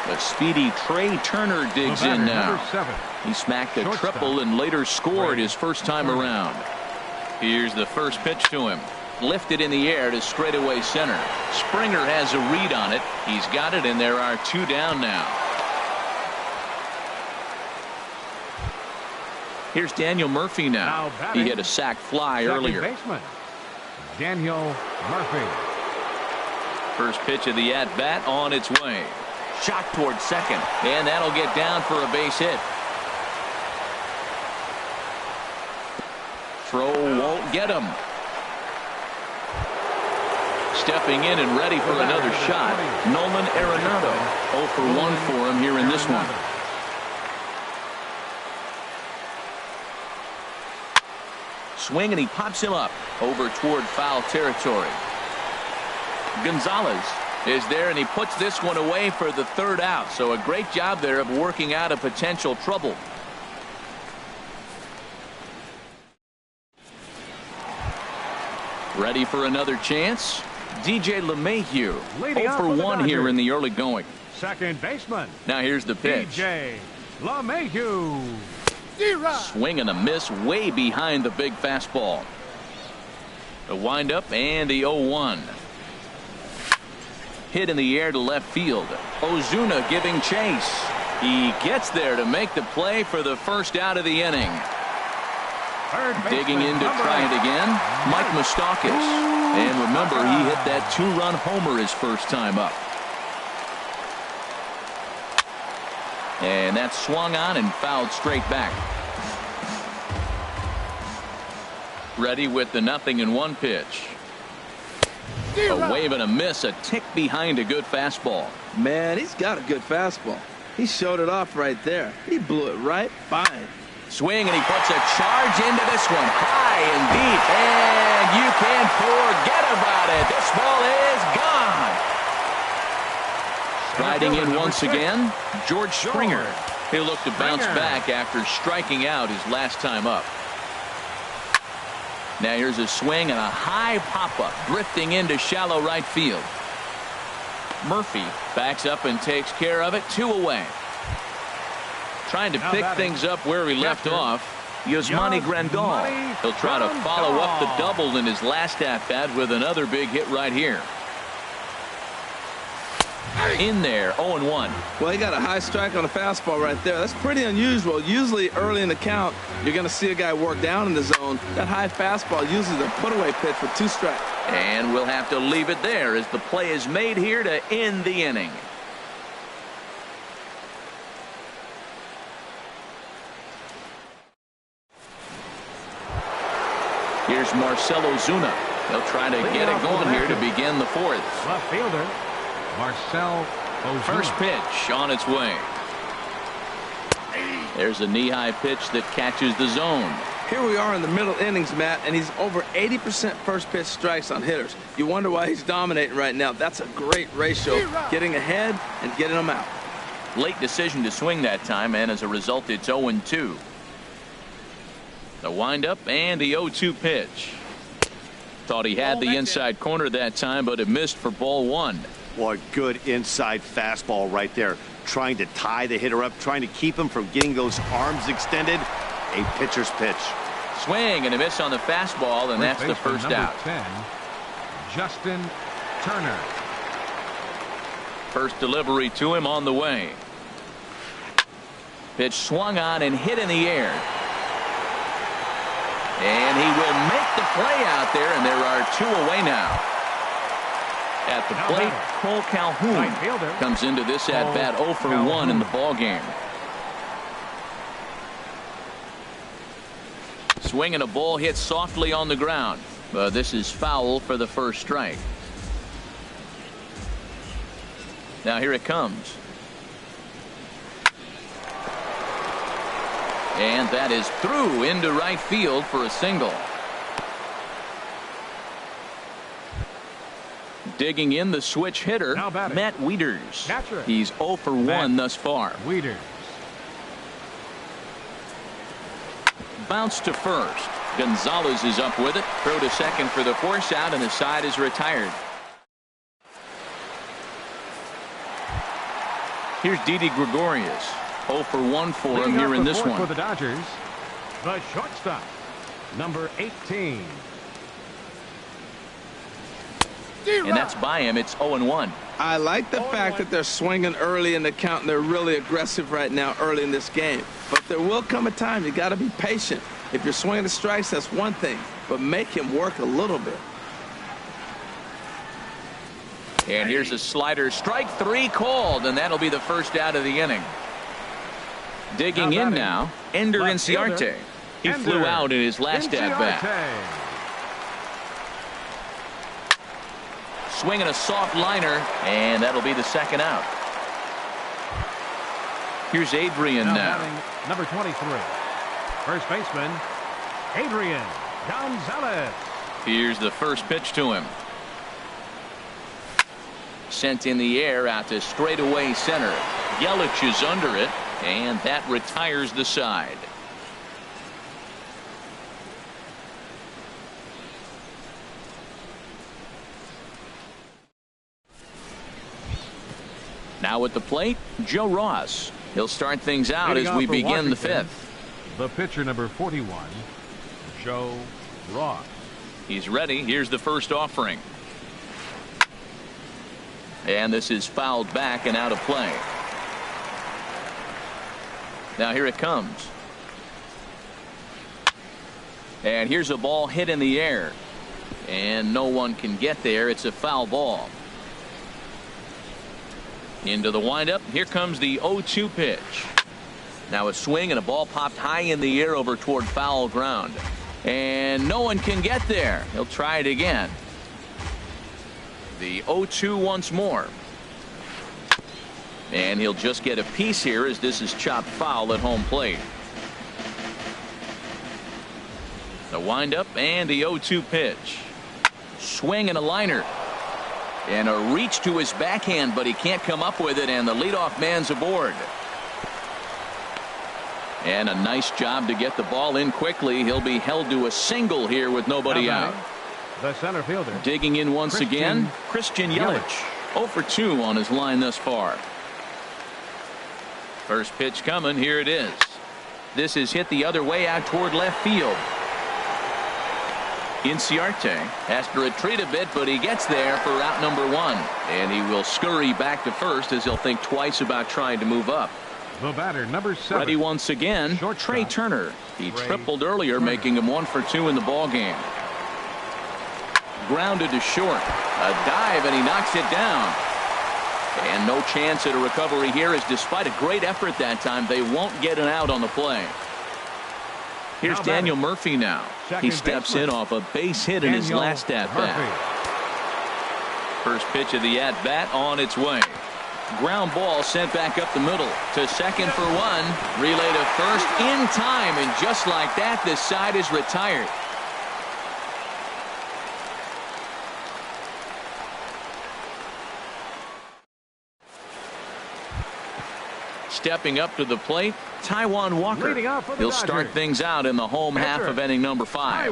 The speedy Trey Turner digs in now. He smacked a triple and later scored his first time around. Here's the first pitch to him. Lifted in the air to straightaway center. Springer has a read on it. He's got it, and there are two down now. Here's Daniel Murphy now. He hit a sac fly earlier. Baseman, Daniel Murphy. First pitch of the at-bat on its way. Shot toward second, and that'll get down for a base hit. Throw won't get him. Stepping in and ready for another shot, Nolan Arenado. 0 for 1 for him here in this one. Swing, and he pops him up over toward foul territory. Gonzalez is there, and he puts this one away for the third out. So a great job there of working out a potential trouble. Ready for another chance? DJ LeMahieu. 0 for 1 here in the early going. Second baseman. Now here's the pitch. DJ LeMahieu. Swing and a miss way behind the big fastball. The windup and the 0-1. Hit in the air to left field. Ozuna giving chase. He gets there to make the play for the first out of the inning. Digging in to try it again, Mike Moustakas. And remember, he hit that two-run homer his first time up. And that's swung on and fouled straight back. Ready with the 0-1 pitch. A wave and a miss, a tick behind a good fastball. Man, he's got a good fastball. He showed it off right there. He blew it right by him. Swing, and he puts a charge into this one, high and deep, and you can't forget about it. This ball is gone. Striding in once again, George Springer. He'll look to bounce back after striking out his last time up. Now here's a swing and a high pop-up, drifting into shallow right field. Murphy backs up and takes care of it, 2 away. Trying to pick things up where he left off, Yasmani Grandal. He'll try to follow up the double in his last at-bat with another big hit right here. In there, 0-1. Well, he got a high strike on a fastball right there. That's pretty unusual. Usually early in the count, you're going to see a guy work down in the zone. That high fastball usually the put-away pitch for 2 strikes. And we'll have to leave it there as the play is made here to end the inning. Here's Marcell Ozuna. They'll try to get it going here to begin the 4th. Left fielder Marcell Ozuna. First pitch on its way. There's a knee-high pitch that catches the zone. Here we are in the middle innings, Matt, and he's over 80% first pitch strikes on hitters. You wonder why he's dominating right now. That's a great ratio, getting ahead and getting them out. Late decision to swing that time, and as a result, it's 0-2. The windup and the 0-2 pitch. Thought he had the inside corner that time, but it missed for ball 1. What good inside fastball right there. Trying to tie the hitter up, trying to keep him from getting those arms extended. A pitcher's pitch. Swing and a miss on the fastball, and that's the first out. 10, Justin Turner. First delivery to him on the way. Pitch swung on and hit in the air. And he will make the play out there, and there are 2 away now. At the plate, Cole Calhoun comes into this at-bat 0 for 1 in the ballgame. Swing and a ball hit softly on the ground. But this is foul for the first strike. Now here it comes. And that is through into right field for a single. Digging in the switch hitter, Matt Wieters. He's 0 for 1 thus far. Wieters. Bounce to first. Gonzalez is up with it. Throw to second for the force out, and the side is retired. Here's Didi Gregorius. 0 for 1 for him here in this one. For the Dodgers, the shortstop, number 18. And that's by him. It's 0-1. I like the fact that they're swinging early in the count, and they're really aggressive right now early in this game. But there will come a time you got to be patient. If you're swinging the strikes, that's one thing, but make him work a little bit. And here's a slider. Strike 3 called, and that'll be the first out of the inning. Digging in now, Ender Inciarte. He flew out in his last at-bat. Swinging a soft liner, and that'll be the second out. Here's Adrian now. Number 23, first baseman, Adrian Gonzalez. Here's the first pitch to him. Sent in the air out to straightaway center. Yelich is under it, and that retires the side. Now at the plate, Joe Ross. He'll start things out as we begin the fifth. The pitcher, number 41, Joe Ross. He's ready. Here's the first offering. And this is fouled back and out of play. Now here it comes. And here's a ball hit in the air. And no one can get there. It's a foul ball. Into the windup. Here comes the 0-2 pitch. Now a swing and a ball popped high in the air over toward foul ground. And no one can get there. He'll try it again. The 0-2 once more. And he'll just get a piece here as this is chopped foul at home plate. The windup and the 0-2 pitch. Swing and a liner. And a reach to his backhand, but he can't come up with it, and the leadoff man's aboard. And a nice job to get the ball in quickly. He'll be held to a single here with nobody out. The center fielder. Digging in once again, Christian Yelich. 0 for 2 on his line thus far. First pitch coming. Here it is. This is hit the other way out toward left field. Inciarte has to retreat a bit, but he gets there for out number 1. And he will scurry back to first as he'll think twice about trying to move up. The batter, number 7. Ready once again, Trey Turner. He tripled earlier, making him 1 for 2 in the ball game. Grounded to short. A dive, and he knocks it down. And no chance at a recovery here, as despite a great effort that time, they won't get an out on the play. Here's Daniel Murphy now. He steps in off a base hit in his last at-bat. First pitch of the at-bat on its way. Ground ball sent back up the middle to second for 1. Relay to first in time, and just like that, this side is retired. Stepping up to the plate, Taijuan Walker. He'll start things out in the home half of inning number 5.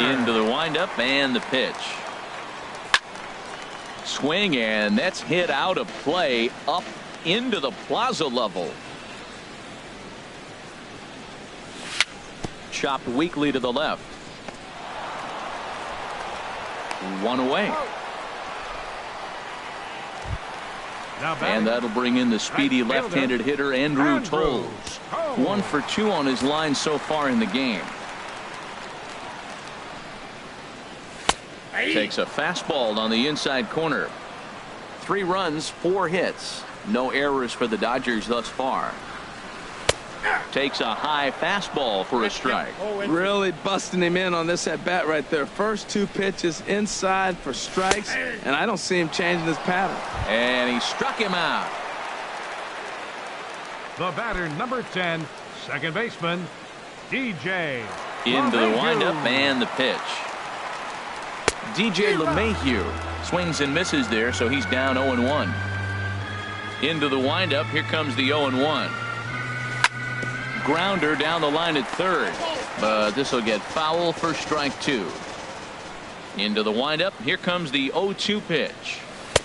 Into the windup and the pitch. Swing, and that's hit out of play up into the plaza level. Chopped weakly to the left. 1 away. And that'll bring in the speedy left-handed hitter Andrew Toles. 1 for 2 on his line so far in the game. Takes a fastball on the inside corner. 3 runs, 4 hits. No errors for the Dodgers thus far. Takes a high fastball for a strike. Really busting him in on this at bat right there. First 2 pitches inside for strikes, and I don't see him changing his pattern. And he struck him out. The batter, number 10, Second baseman, DJ. Into the windup and the pitch. DJ LeMahieu swings and misses there, so he's down 0-1. Into the windup. Here comes the 0-1. Grounder down the line at third, but this will get foul for strike 2. Into the windup. Here comes the 0-2 pitch.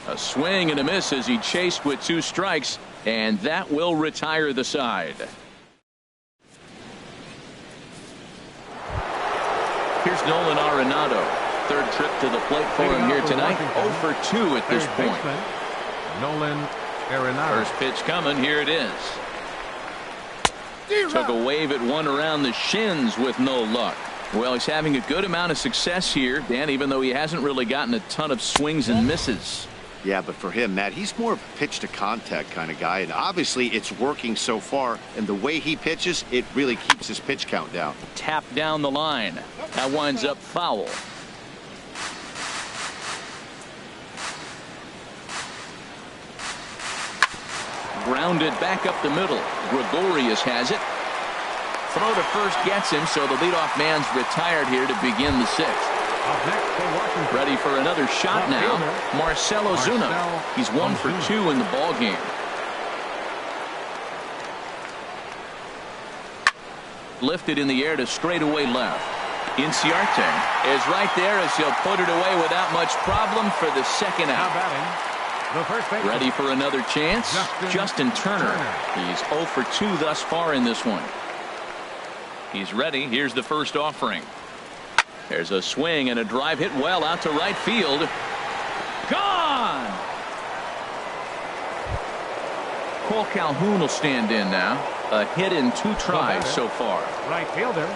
A swing and a miss as he chased with 2 strikes, and that will retire the side. Here's Nolan Arenado. Third trip to the plate for him here tonight. 0 for 2 at this point. Nolan Arenado. First pitch coming. Here it is. Took a wave at one around the shins with no luck. Well, he's having a good amount of success here, Dan, even though he hasn't really gotten a ton of swings and misses. Yeah, but for him, Matt, he's more of a pitch to contact kind of guy, and obviously it's working so far, and the way he pitches, it really keeps his pitch count down. Tap down the line. That winds up foul. Grounded back up the middle. Gregorius has it. Throw to first gets him, so the leadoff man's retired here to begin the 6th. Ready for another shot now. Marcell Ozuna. He's 1 for 2 in the ball game. Lifted in the air to straightaway left. Inciarte is right there as he'll put it away without much problem for the second out. Ready for another chance. Justin Turner. He's 0 for 2 thus far in this one. He's ready. Here's the first offering. There's a swing and a drive hit well out to right field. Gone! Cole Calhoun will stand in now. A hit in 2 tries so far. Right fielder,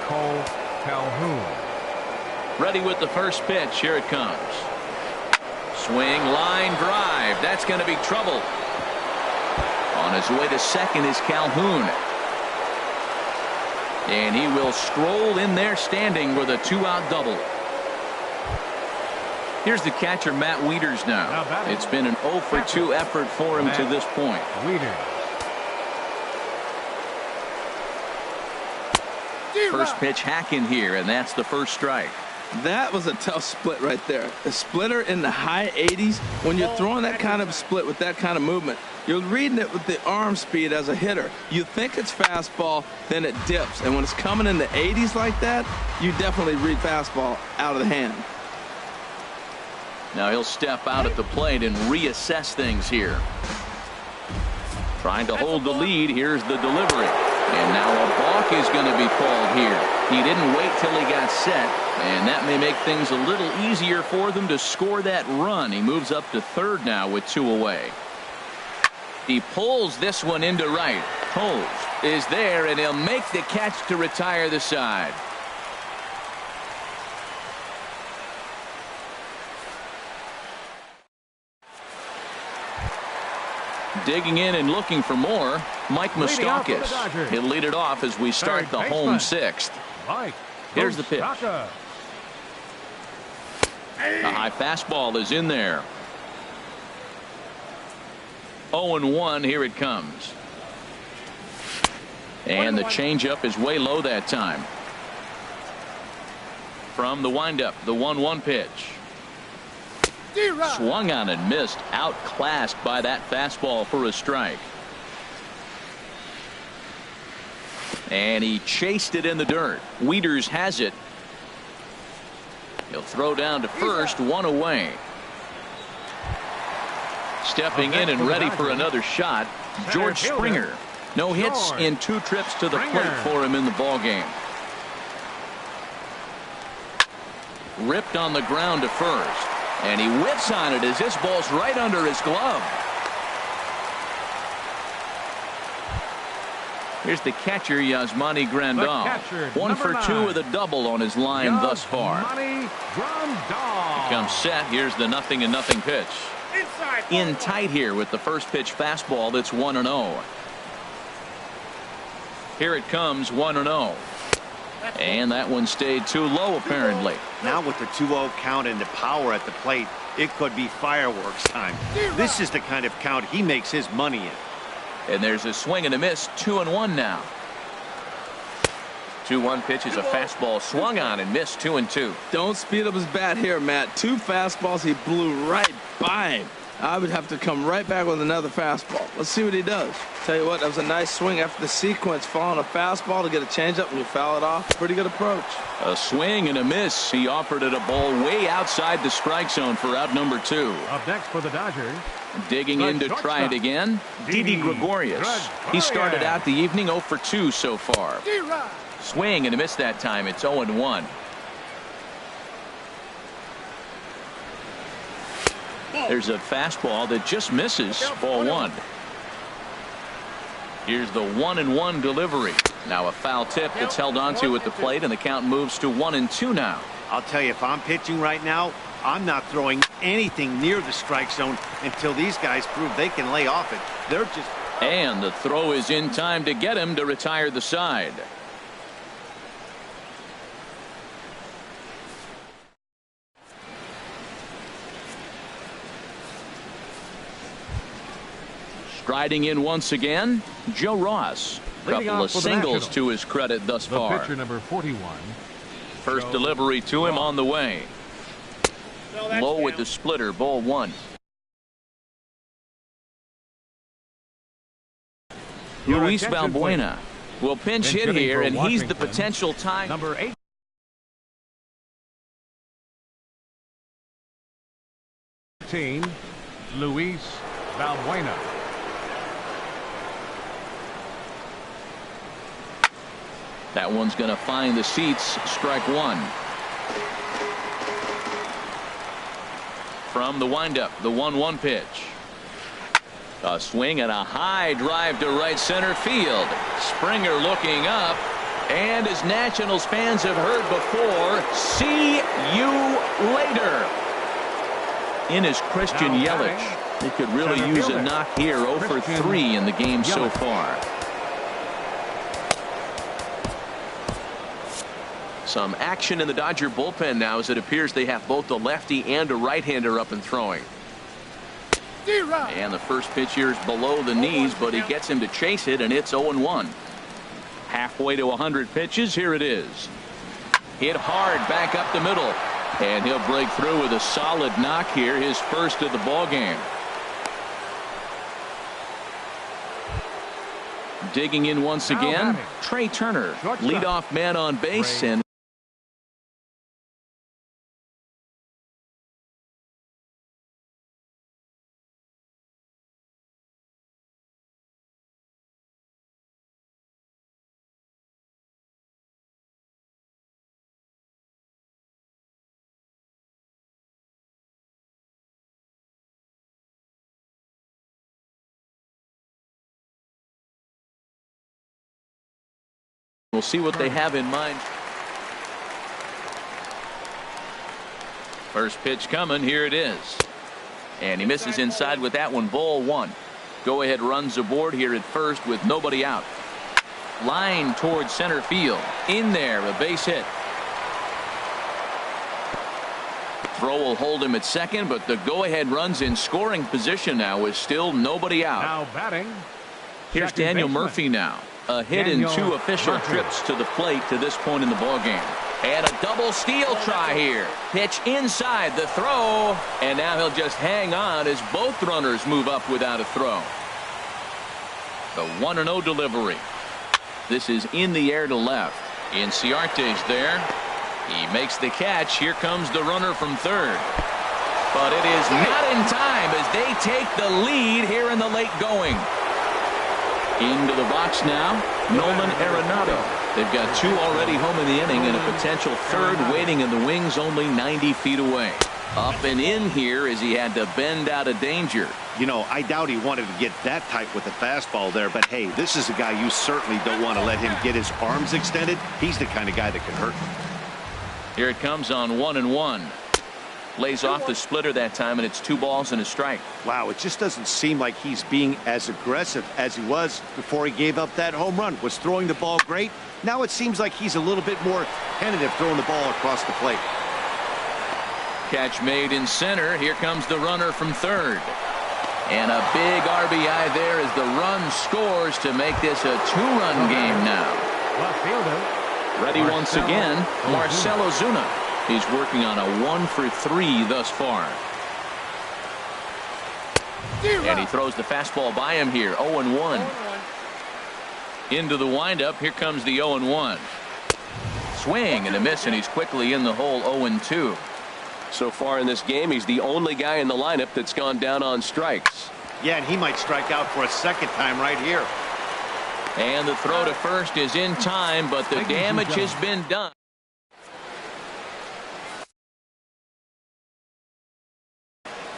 Cole Calhoun. Ready with the first pitch. Here it comes. Swing, line drive. That's going to be trouble. On his way to second is Calhoun. And he will stroll in there standing with a 2-out double. Here's the catcher, Matt Wieters now. It's been an 0 for 2 effort for him to this point. First pitch hacking here, and that's the first strike. That was a tough split right there. A splitter in the high 80s. When you're throwing that kind of split with that kind of movement, you're reading it with the arm speed as a hitter. You think it's fastball, then it dips. And when it's coming in the 80s like that, you definitely read fastball out of the hand. Now he'll step out at the plate and reassess things here. Trying to hold the lead. Here's the delivery. And now a balk is going to be called here. He didn't wait till he got set, and that may make things a little easier for them to score that run. He moves up to third now with 2 away. He pulls this one into right. Holmes is there, and he'll make the catch to retire the side. Digging in and looking for more, Mike Moustakas. He'll lead it off as we start the home 6th. Here's the pitch. A high fastball is in there. 0-1. Here it comes. And the changeup is way low that time. From the windup, the 1-1 pitch. Swung on and missed. Outclassed by that fastball for a strike. And he chased it in the dirt. Wieters has it. He'll throw down to first. 1 away. Stepping in and ready for another shot, George Springer. No hits in 2 trips to the plate for him in the ballgame. Ripped on the ground to first. And he whips on it as this ball's right under his glove. Here's the catcher, Yasmani Grandal. 1 for 2 with a double on his line thus far. He comes set. Here's the 0-0 pitch. In tight here with the first pitch fastball that's 1-0. Here it comes, 1-0. And that one stayed too low, apparently. Now with the 2-0 count and the power at the plate, it could be fireworks time. This is the kind of count he makes his money in. And there's a swing and a miss, 2-1 now. 2-1 pitch is a fastball swung on and missed. 2-2. Don't speed up his bat here, Matt. 2 fastballs, he blew right by him. I would have to come right back with another fastball. Let's see what he does. Tell you what, that was a nice swing after the sequence. Following a fastball to get a changeup and you foul it off. Pretty good approach. A swing and a miss. He offered it a ball way outside the strike zone for out number 2. Up next for the Dodgers. Digging in to try it again, Didi Gregorius. He started out the evening 0 for 2 so far. Swing and a miss that time. It's 0-1. There's a fastball that just misses. Ball 1. Here's the 1-1 delivery. Now a foul tip that's held onto at the plate, and the count moves to 1-2 now. I'll tell you, if I'm pitching right now, I'm not throwing anything near the strike zone until these guys prove they can lay off it. They're just... And the throw is in time to get him to retire the side. Striding in once again, Joe Ross. Couple of singles to his credit thus far. Pitcher number 41. First delivery to him on the way. Low with the splitter, ball 1. Luis Valbuena will pinch hit here, and he's the potential tie. Number 18, Luis Valbuena. That one's going to find the seats. Strike 1. From the windup, the 1-1 pitch. A swing and a high drive to right center field. Springer looking up, and as Nationals fans have heard before, see you later. In is Christian Yelich. He could really use a knock here. 0 for 3 in the game so far. Some action in the Dodger bullpen now, as it appears they have both a lefty and a right-hander up and throwing. And the first pitch here is below the knees, but he gets him to chase it, and it's 0-1. Halfway to 100 pitches. Here it is. Hit hard back up the middle, and he'll break through with a solid knock here, his first of the ball game. Digging in once again, Trey Turner, leadoff man on base, and we'll see what they have in mind. First pitch coming. Here it is. And he misses inside with that one. Ball 1. Go ahead runs aboard here at first with nobody out. Line towards center field. In there, a base hit. Throw will hold him at second, but the go ahead runs in scoring position now with still nobody out. Now batting. Here's Daniel Murphy now. A hit in 2 official trips to the plate to this point in the ballgame. And a double steal try here. Pitch inside the throw. And now he'll just hang on as both runners move up without a throw. The 1-0 delivery. This is in the air to left. Inciarte's there. He makes the catch. Here comes the runner from third. But it is not in time as they take the lead here in the late going. Into the box now, Nolan Arenado. They've got 2 already home in the inning and a potential third waiting in the wings only 90 feet away. Up and in here as he had to bend out of danger. You know, I doubt he wanted to get that tight with the fastball there, but hey, this is a guy you certainly don't want to let him get his arms extended. He's the kind of guy that can hurt. Here it comes on 1-1. Lays off the splitter that time, and it's 2 balls and a strike. Wow, it just doesn't seem like he's being as aggressive as he was before he gave up that home run. Was throwing the ball great. Now it seems like he's a little bit more tentative throwing the ball across the plate. Catch made in center. Here comes the runner from third. And a big RBI there as the run scores to make this a 2-run game now. Left fielder Ready once again, Marcell Ozuna. He's working on a 1-for-3 thus far. And he throws the fastball by him here, 0-1. Into the windup, here comes the 0-1. Swing and a miss, and he's quickly in the hole, 0-2. So far in this game, he's the only guy in the lineup that's gone down on strikes. Yeah, and he might strike out for a second time right here. And the throw to first is in time, but the damage has been done.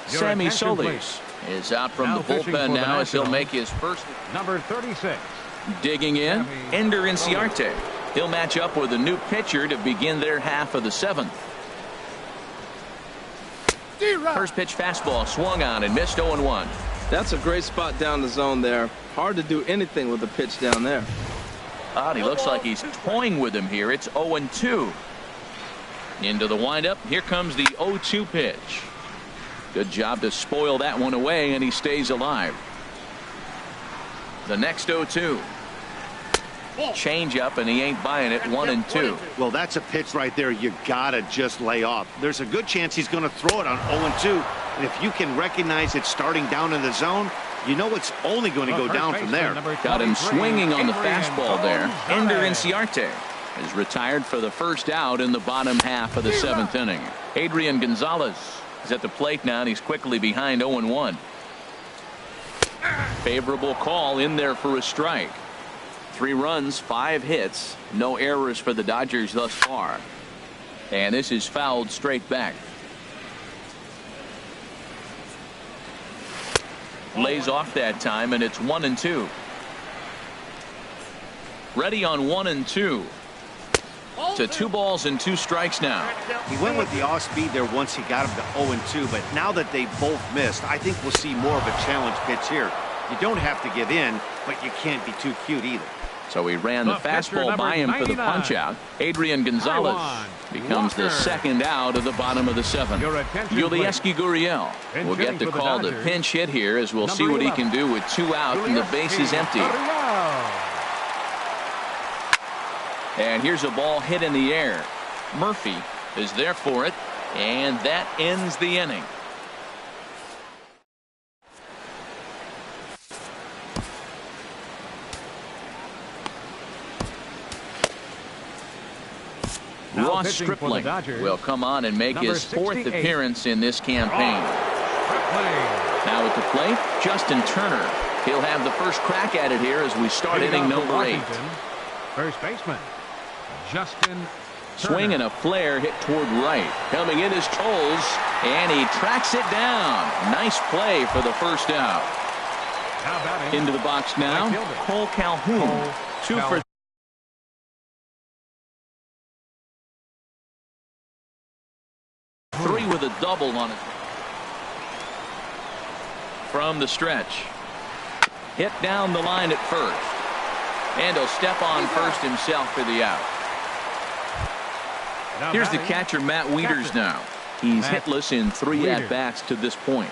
Sammy Solis is out from the bullpen now as he'll make his first. Number 36. Digging in, Ender Inciarte. He'll match up with a new pitcher to begin their half of the seventh. First pitch fastball swung on and missed, 0-1. That's a great spot down the zone there. Hard to do anything with the pitch down there. He looks like he's toying with him here. It's 0-2. Into the windup. Here comes the 0-2 pitch. Good job to spoil that one away, and he stays alive. The next 0-2. Change up, and he ain't buying it. 1-2. Well, that's a pitch right there you gotta just lay off. There's a good chance he's going to throw it on 0-2, and if you can recognize it starting down in the zone, you know it's only going to go down from there. Got him swinging on the fastball there. Ender Inciarte is retired for the first out in the bottom half of the seventh inning. Adrian Gonzalez is at the plate now, and he's quickly behind 0-1. Favorable call in there for a strike. 3 runs, 5 hits, no errors for the Dodgers thus far. And this is fouled straight back. Lays off that time, and it's 1-2. Ready on 1-2. To 2 balls and 2 strikes now. He went with the off speed there once he got him to 0-2, but now that they both missed, I think we'll see more of a challenge pitch here. You don't have to give in, but you can't be too cute either. So he ran the fastball by him for the punch out. Adrian Gonzalez becomes the second out of the bottom of the seventh. Yulieski Gurriel will get the call to pinch hit here, as we'll see what he can do with 2 out and the base is empty. And here's a ball hit in the air. Murphy is there for it, and that ends the inning. Ross Stripling will come on and make his 4th appearance in this campaign. Now at the plate, Justin Turner. He'll have the first crack at it here as we start inning number 8. First baseman, Justin Turner. Swing and a flare hit toward right. Coming in is Tolles, and he tracks it down. Nice play for the first out. Into the box now, Cole Calhoun. 2 for 3 with a double on it. From the stretch. Hit down the line at first. And he'll step on first himself for the out. Here's the catcher, Matt Wieters now. He's hitless in 3 at-bats to this point.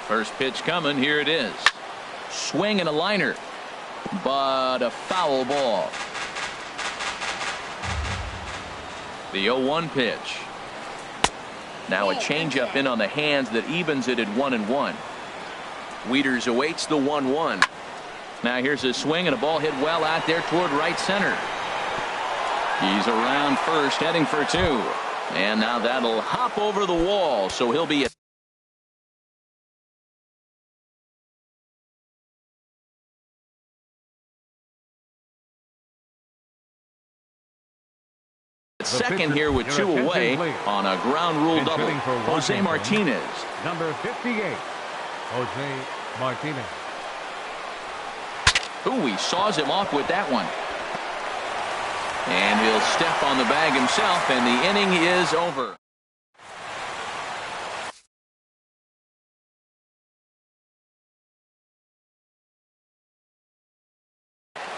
First pitch coming. Here it is. Swing and a liner. But a foul ball. The 0-1 pitch. Now a changeup in on the hands that evens it at 1-1. Wieters awaits the 1-1. Now here's a swing and a ball hit well out there toward right center. He's around first, heading for 2. And now that'll hop over the wall, so he'll be at second here with 2 away on a ground rule double. Jose Martinez. Number 58, Jose Martinez. Ooh, he saws him off with that one. And he'll step on the bag himself, and the inning is over.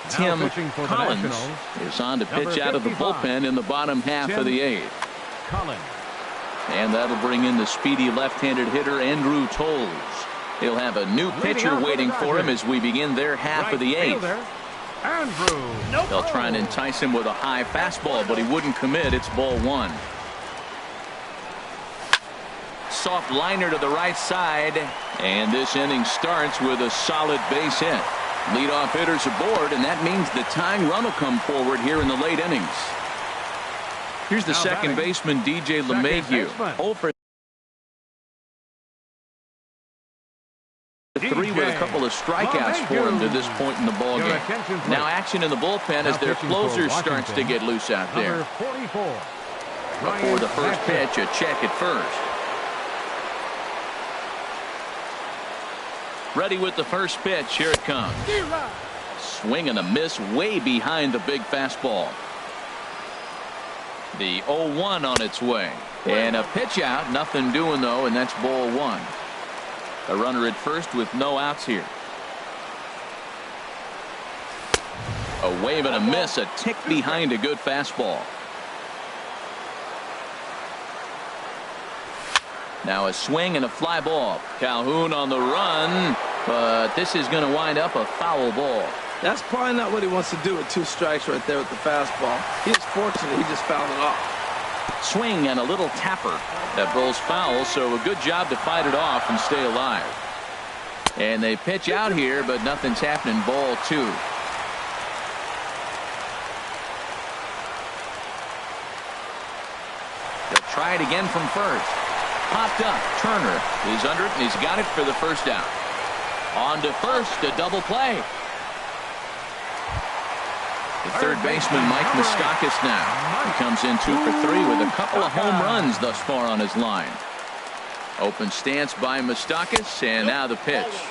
Tim Collins is on to pitch out of the bullpen in the bottom half of the 8th. And that'll bring in the speedy left-handed hitter Andrew Tolles. He'll have a new pitcher waiting for him as we begin their half of the 8th. They'll try and entice him with a high fastball, but he wouldn't commit. It's ball one. Soft liner to the right side, and this inning starts with a solid base hit. Leadoff hitters aboard, and that means the tying run will come forward here in the late innings. Here's the second baseman, DJ LeMahieu. 0 for 3 with a couple of strikeouts for him to this point in the ballgame. Now action in the bullpen as their closer starts to get loose out there. Before the first pitch, a check at first. Ready with the first pitch. Here it comes. Swing and a miss way behind the big fastball. The 0-1 on its way. And a pitch out. Nothing doing, though, and that's ball one. A runner at first with no outs here. A wave and a miss. A tick behind a good fastball. Now a swing and a fly ball. Calhoun on the run, but this is going to wind up a foul ball. That's probably not what he wants to do with 2 strikes right there with the fastball. He was fortunate he just fouled it off. Swing and a little tapper. That rolls foul, so a good job to fight it off and stay alive. And they pitch out here, but nothing's happening. Ball 2. They'll try it again from first. Popped up. Turner is under it, and he's got it for the first down. On to first, a double play. The third baseman, Mike Moustakas, now. He comes in 2 for 3 with a couple of home runs thus far on his line. Open stance by Moustakas, and now the pitch.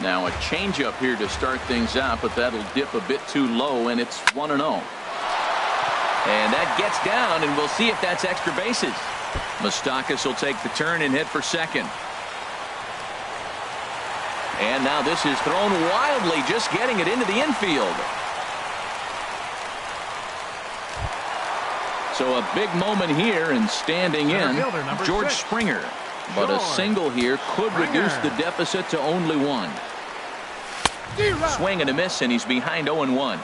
Now a changeup here to start things out, but that'll dip a bit too low, and it's 1-0. And that gets down, and we'll see if that's extra bases. Moustakas will take the turn and hit for second. And now this is thrown wildly, just getting it into the infield. So a big moment here, and standing in, George Springer. But a single here could reduce the deficit to only 1. Swing and a miss, and he's behind 0-1.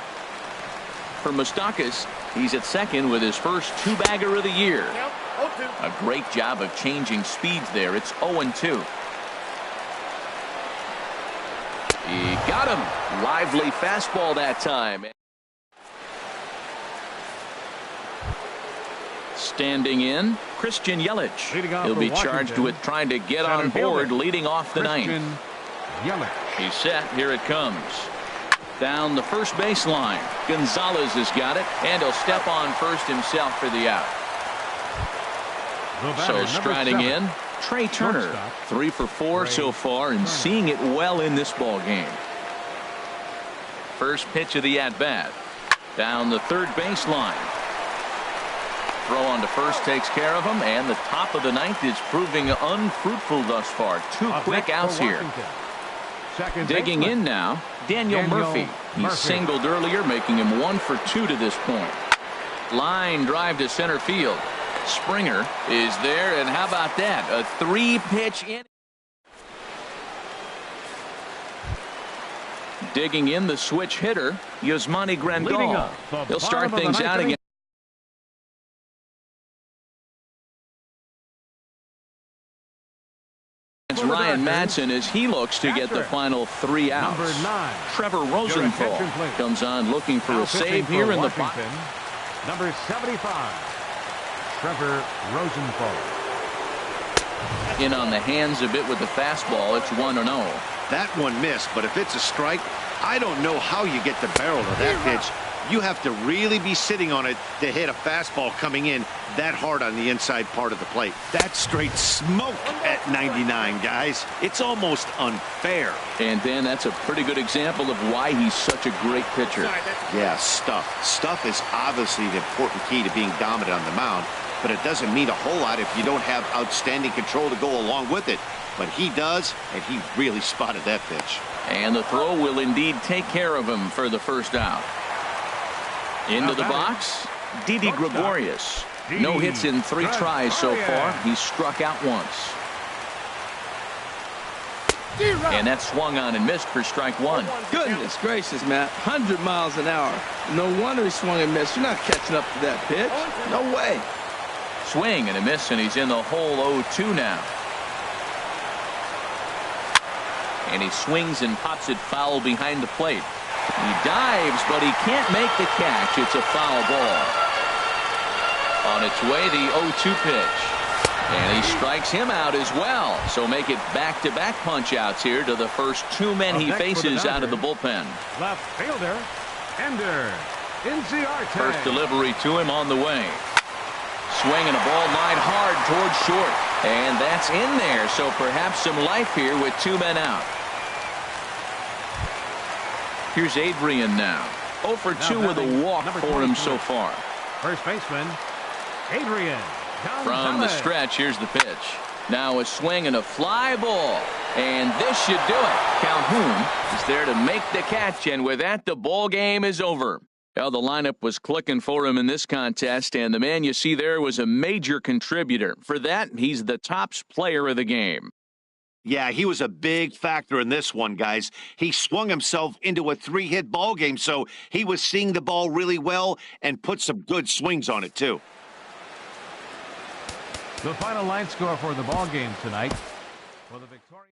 For Moustakas, he's at second with his first 2-bagger of the year. A great job of changing speeds there. It's 0-2. He got him. Lively fastball that time. Standing in, Christian Yelich. He'll be charged with trying to get on board leading off the ninth. He's set. Here it comes. Down the first baseline. Gonzalez has got it, and he'll step on first himself for the out. So striding in, Trey Turner. 3 for 4 so far, and seeing it well in this ball game. First pitch of the at-bat. Down the third baseline. Throw on to first takes care of him, and the top of the ninth is proving unfruitful thus far. 2 quick outs here. Digging in now, Daniel Murphy. He singled earlier, making him 1 for 2 to this point. Line drive to center field. Springer is there, and how about that? A 3-pitch inning. Digging in, the switch hitter, Yasmani Grandal. He'll start things out again. Ryan Madsen as he looks to get the final 3 outs. Trevor Rosenthal comes on looking for a save here in the box. Number 75. Trevor Rosenthal. In on the hands a bit with the fastball. It's 1-0. That one missed, but if it's a strike, I don't know how you get the barrel of that pitch. You have to really be sitting on it to hit a fastball coming in that hard on the inside part of the plate. That's straight smoke at 99, guys. It's almost unfair. And then that's a pretty good example of why he's such a great pitcher. Yeah, stuff. Stuff is obviously the important key to being dominant on the mound, but it doesn't mean a whole lot if you don't have outstanding control to go along with it. But he does, and he really spotted that pitch. And the throw will indeed take care of him for the first out. Into the box, Didi Gregorius. No hits in 3 tries so far. He's struck out once. And that swung on and missed for strike one. Goodness gracious, Matt. 100 miles an hour. No wonder he swung and missed. You're not catching up to that pitch. No way. Swing and a miss, and he's in the hole 0-2 now. And he swings and pops it foul behind the plate. He dives, but he can't make the catch. It's a foul ball. On its way, the 0-2 pitch. And he strikes him out as well. So make it back-to-back punch-outs here to the first two men he faces out of the bullpen. Left fielder, Ender Inciarte. First delivery to him on the way. Swinging a ball line hard towards short. And that's in there, so perhaps some life here with two men out. Here's Adrian now. 0 for 2 with a walk for him so far. First baseman, Adrian. From the stretch, here's the pitch. Now a swing and a fly ball. And this should do it. Calhoun is there to make the catch, and with that, the ball game is over. Well, the lineup was clicking for him in this contest, and the man you see there was a major contributor. For that, he's the top player of the game. Yeah, he was a big factor in this one, guys. He swung himself into a 3-hit ball game, so he was seeing the ball really well and put some good swings on it, too. The final line score for the ball game tonight. For the victory.